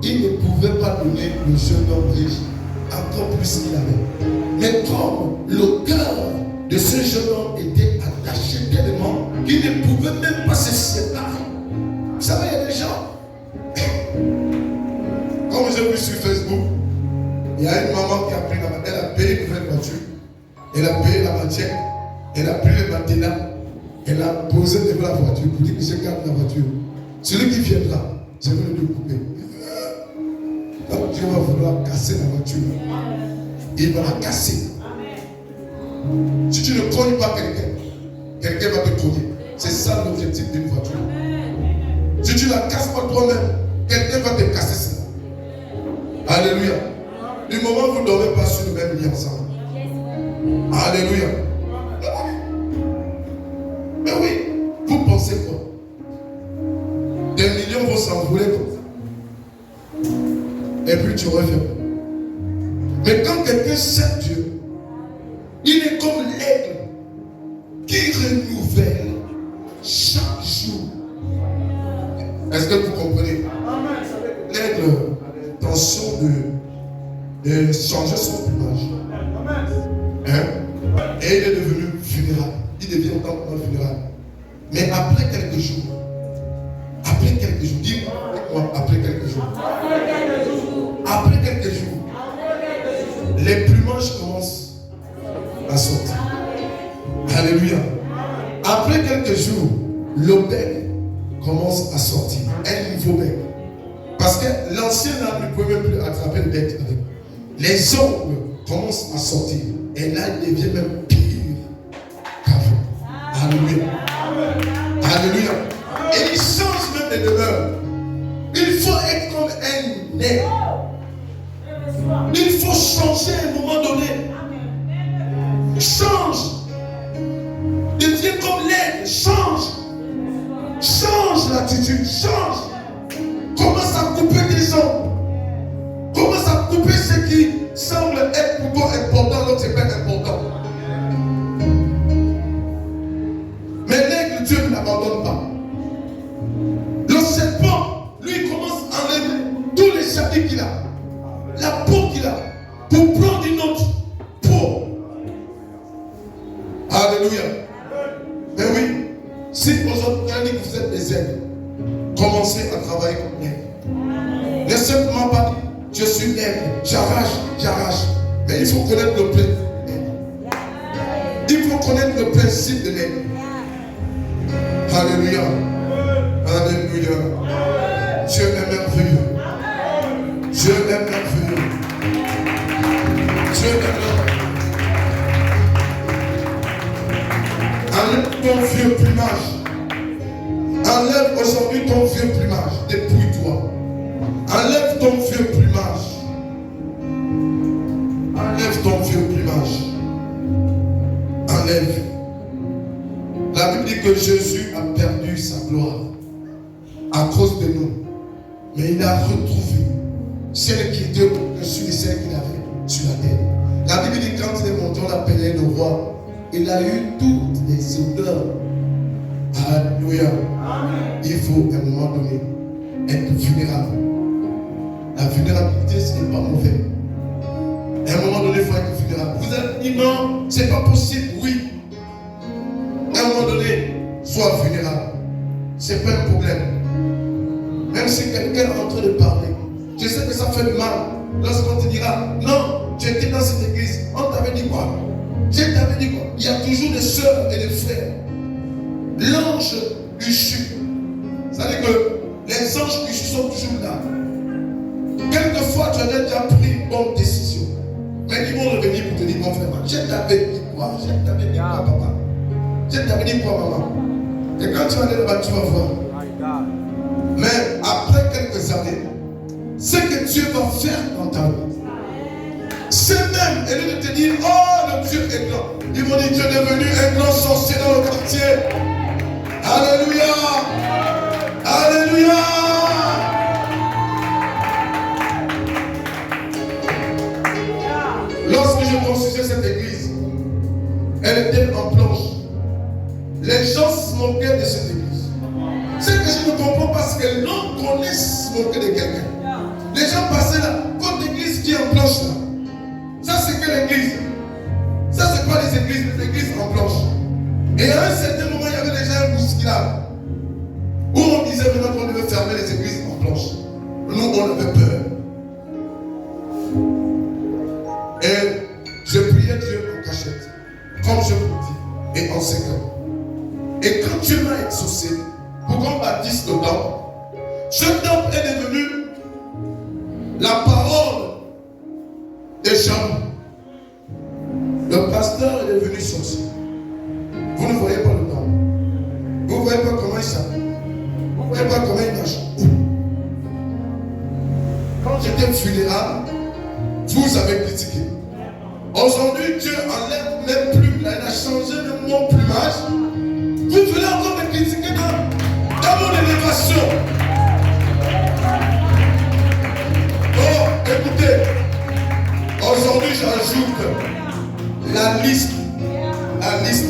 [SPEAKER 1] il ne pouvait pas donner le jeune homme riche encore plus qu'il avait. Mais comme le cœur de ce jeune homme était attaché tellement qu'il ne pouvait même pas se séparer. Vous savez, il y a des gens. Comme j'ai vu sur Facebook, il y a une maman qui a pris elle a payé une nouvelle voiture. Elle a payé la matière. Elle a pris le matelas. Elle a posé devant la voiture pour dire que je garde la voiture. Celui qui viendra, je vais le découper. Donc Dieu va vouloir casser la voiture. Il va la casser. Si tu ne cognes pas quelqu'un, quelqu'un va te cogner. C'est ça l'objectif d'une voiture. Si tu ne la casses pas toi-même, quelqu'un va te casser ça. Alléluia. Du moment où vous ne dormez pas sur le même lit ensemble. Alléluia. Mais oui, vous pensez quoi? Des millions vont s'envoler comme ça. Et puis tu reviens. Mais quand quelqu'un sait Dieu, il est comme l'aigle qui renouvelle chaque jour. Est-ce que vous comprenez? L'aigle a l'intention de changer son plumage. Hein? Et il est devenu vulnérable. Il devient encore vulnérable. Mais après quelques jours, dis-moi, après quelques jours, les plumages commencent à sortir. Alléluia. Après quelques jours, le bec commence à sortir. Un nouveau bec. Parce que l'ancien arbre ne pouvait même plus attraper le bec avec. Les ongles commencent à sortir. Et là, il devient même pire qu'avant. Alléluia. Alléluia. Et il change même de demeure. Il faut être comme un aigle. Il faut changer à un moment donné. Change. Deviens comme l'aigle. Change. Change l'attitude. Change. que Dieu ne l'abandonne pas. Le serpent, lui, commence à enlever tous les chapitres qu'il a, la peau qu'il a, pour prendre une autre peau. Alléluia. Mais oui, si aujourd'hui on dit que vous êtes des aigles, commencez à travailler comme aigle. Ne simplement pas dire, je suis aigle, j'arrache. Mais il faut connaître le principe. Il faut connaître le principe de l'aigle. Alléluia. Alléluia. Dieu est merveilleux. Dieu est merveilleux. Dieu est merveilleux. Enlève ton vieux plumage. Enlève aujourd'hui ton vieux plumage. Dépouille-toi. Enlève ton vieux plumage. Enlève ton vieux plumage. Enlève. La Bible dit que Jésus a perdu sa gloire à cause de nous. Mais il a retrouvé celle qui était au-dessus de celle qu'il avait sur la terre. La Bible dit que quand il est monté, on l'appelait le roi. Il a eu toutes les odeurs. Alléluia. Il faut à un moment donné être vulnérable. La vulnérabilité, ce n'est pas mauvais. À un moment donné, il faut être vulnérable. Vous avez dit non, ce n'est pas possible. Oui. À un moment donné, sois vulnérable. Ce n'est pas un problème. Même si quelqu'un est en train de parler, je sais que ça fait mal lorsqu'on te dira non, tu étais dans cette église. On t'avait dit quoi? Je t'avais dit quoi? Il y a toujours des sœurs et des frères. L'ange Uchu. C'est-à-dire que les anges Uchu sont toujours là. Quelquefois, tu as déjà pris une bonne décision. Mais ils vont revenir pour te dire, mon frère, je t'avais dit quoi? Je t'avais dit quoi, papa? Je t'avais dit quoi, maman? Et quand tu vas aller là-bas, tu vas voir. Mais après quelques années, ce que Dieu va faire dans ta vie, c'est même, et lui de te dire, oh, le Dieu est grand. Ils vont dire, tu es devenu un grand sorcier dans le quartier. Alléluia. Alléluia. Lorsque je construisais cette église, elle était en planche. Les gens se moquaient de cette église. C'est que je ne comprends pas, c'est que l'on connaît se moquer de quelqu'un. Les gens passaient là, votre église qui est en planche là. Ça c'est quelle église? Ça c'est pas les églises en planche. Et à un certain moment, il y avait déjà un bousculade. Où on disait maintenant qu'on devait fermer les églises en planche. Nous, on avait peur. Et je priais Dieu en cachette, comme je vous dis, et en secret. Et quand Dieu m'a exaucé, pour qu'on bâtisse le temple, ce temple est devenu la parole des gens. Le pasteur est devenu sorcier. Vous ne voyez pas le temple. Vous ne voyez pas comment il s'appelle. Vous ne voyez pas comment il marche. Quand j'étais vulnérable, vous avez critiqué. Aujourd'hui, Dieu enlève mes plumes. Là, il a changé même mon plumage. Vous venez encore me critiquer dans mon élévation. Oh, écoutez. Aujourd'hui, j'ajoute la liste. La liste.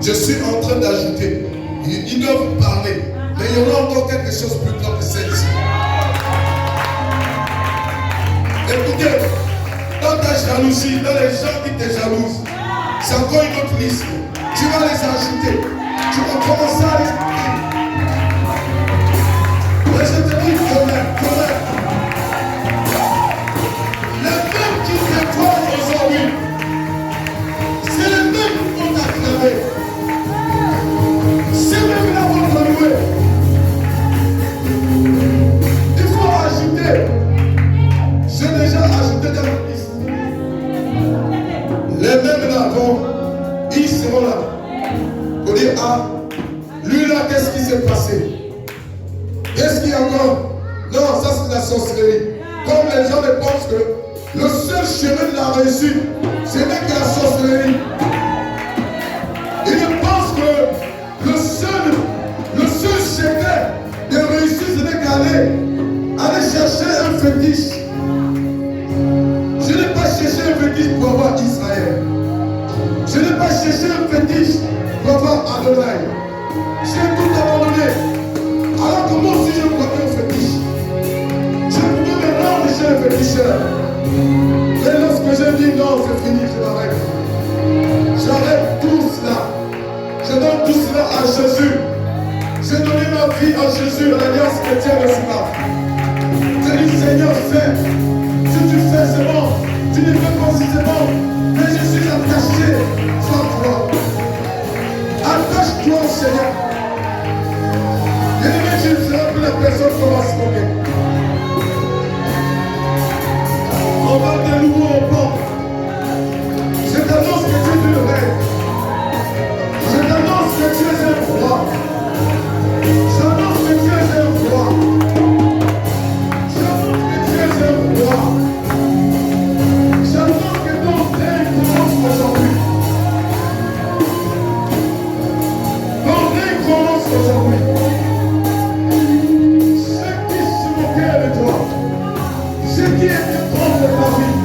[SPEAKER 1] Je suis en train d'ajouter. Ils doivent parler. Mais il y aura encore quelque chose plus grand que celle-ci. Écoutez, dans ta jalousie, dans les gens qui te jalousent, c'est encore une autre liste. Tu vas les ajouter. Tu vas commencer à les ajouter. Mais je te dis comment. Les mêmes qui t'étoilent aujourd'hui, c'est les mêmes qui vont t'acclamer. C'est même là où on va louer. Il faut ajouter. J'ai déjà ajouté dans la liste. Les mêmes là, bon, ils seront là. Pour dire, ah, lui là, qu'est-ce qui s'est passé? Qu'est-ce qu'il y a encore? Non, ça c'est de la sorcellerie. Comme les gens ne pensent que le seul chemin de la réussite, ce n'est que la sorcellerie. Ils pensent que le seul secret de réussite, ce n'est qu'aller chercher un fétiche. Je n'ai pas cherché un fétiche pour avoir Israël. Je n'ai pas cherché un fétiche pour avoir l'oreille. J'ai tout abandonné. Alors que moi aussi je me connais au fétiche. Je pouvais me rendre chez le féticheur. Et lorsque j'ai dit non, c'est fini, je m'arrête. J'arrête tout cela. Je donne tout cela à Jésus. J'ai donné ma vie à Jésus, à l'alliance chrétienne de cela. J'ai dit, Seigneur, fais. Si tu fais, c'est bon. Tu ne fais pas si c'est bon. Mais je suis attaché à toi. Attache-toi au Seigneur. Bien-aimé, tu ne seras plus la personne qu'on va se moquer. On va de nouveau au pont. Je t'annonce que tu es le rêve. Je t'annonce que tu es un roi. J'annonce que tu es un roi. J'annonce que tu es un roi. J'annonce que ton règne commence aujourd'hui. Ton règne commence aujourd'hui. Ceux qui se moquaient de toi, ceux qui étaient contre ta vie,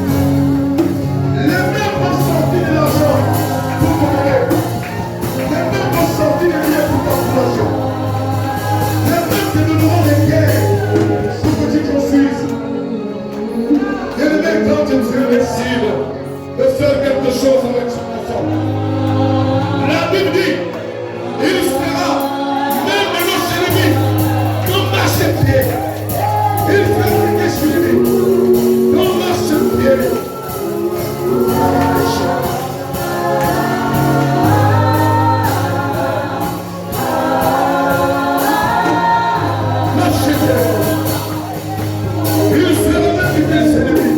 [SPEAKER 1] les mêmes vont sortir de l'argent pour te donner. Les mêmes vont sortir de liens pour ta fondation. Les mêmes te donneront des guerres pour que tu construises. Et le mec, quand tu décides de faire quelque chose avec son enfant, la Bible dit, il fera même nos ennemis comme marche pied. Il fera des ennemis comme marche pied. Il fera même des ennemis.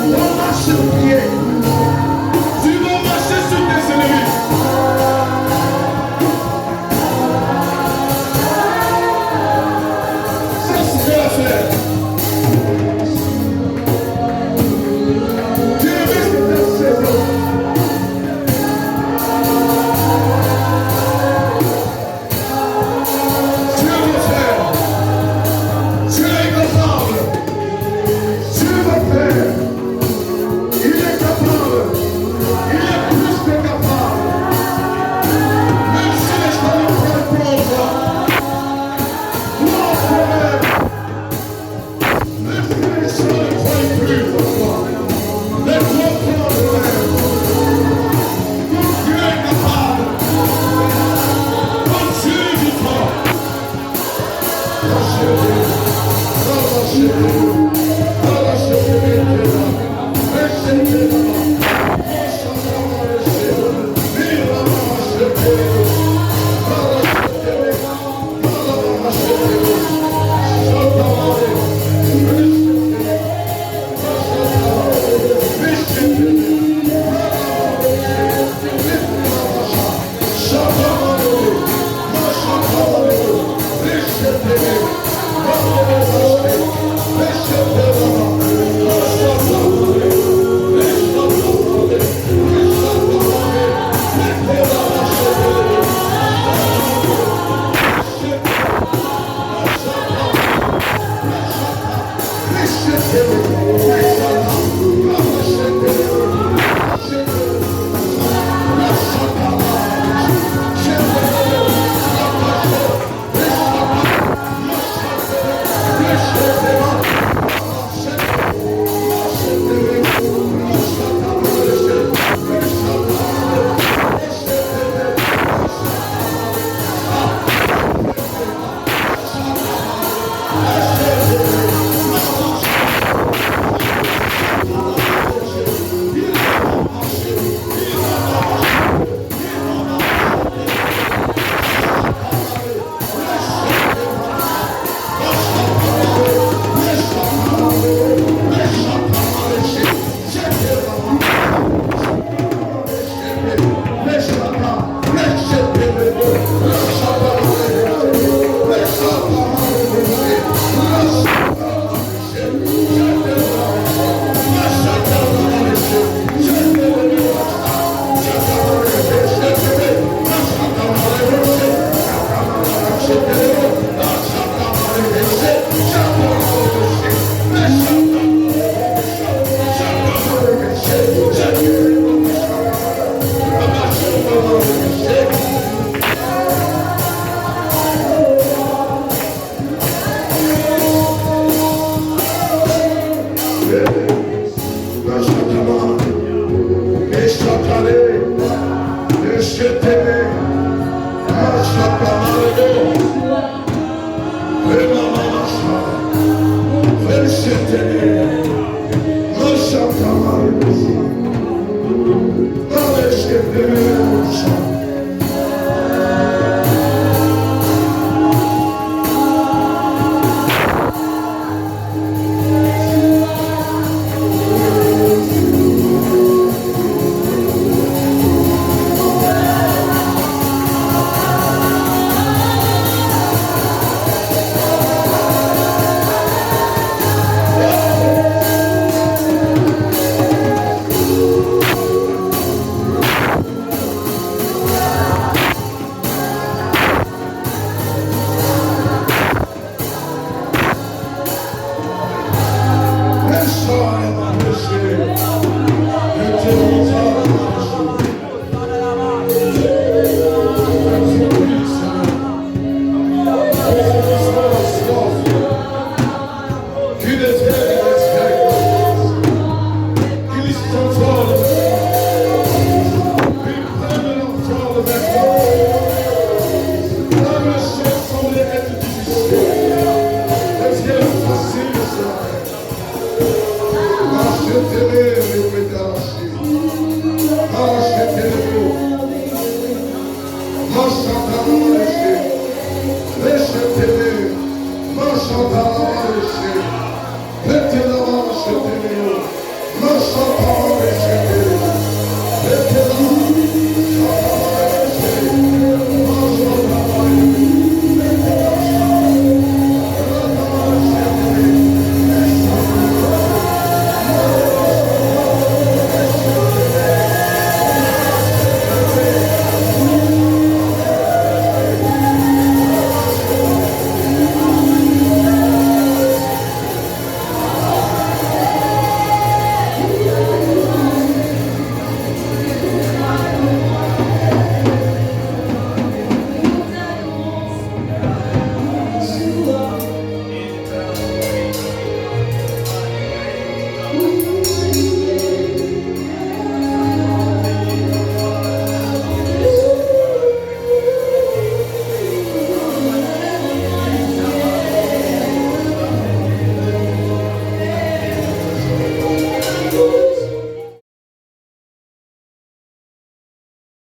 [SPEAKER 1] On marche pied. Tu vas marcher sur tes ennemis. Ça, c'est ce à faire. Tu es mis sur ta saison. Tu es mon frère. Tu es capable. Tu vas faire. Il est capable. Il est plus que capable. Même si les gens prennent contre toi, non problème. Même si les gens ne croient plus en toi, laisse-moi prendre l'air. Ton Dieu est capable. Ton Dieu est vivant. Lâchez-le. Relâchez-le. Relâchez-le. Laissez-le. péché. Maintenant, je t'aime.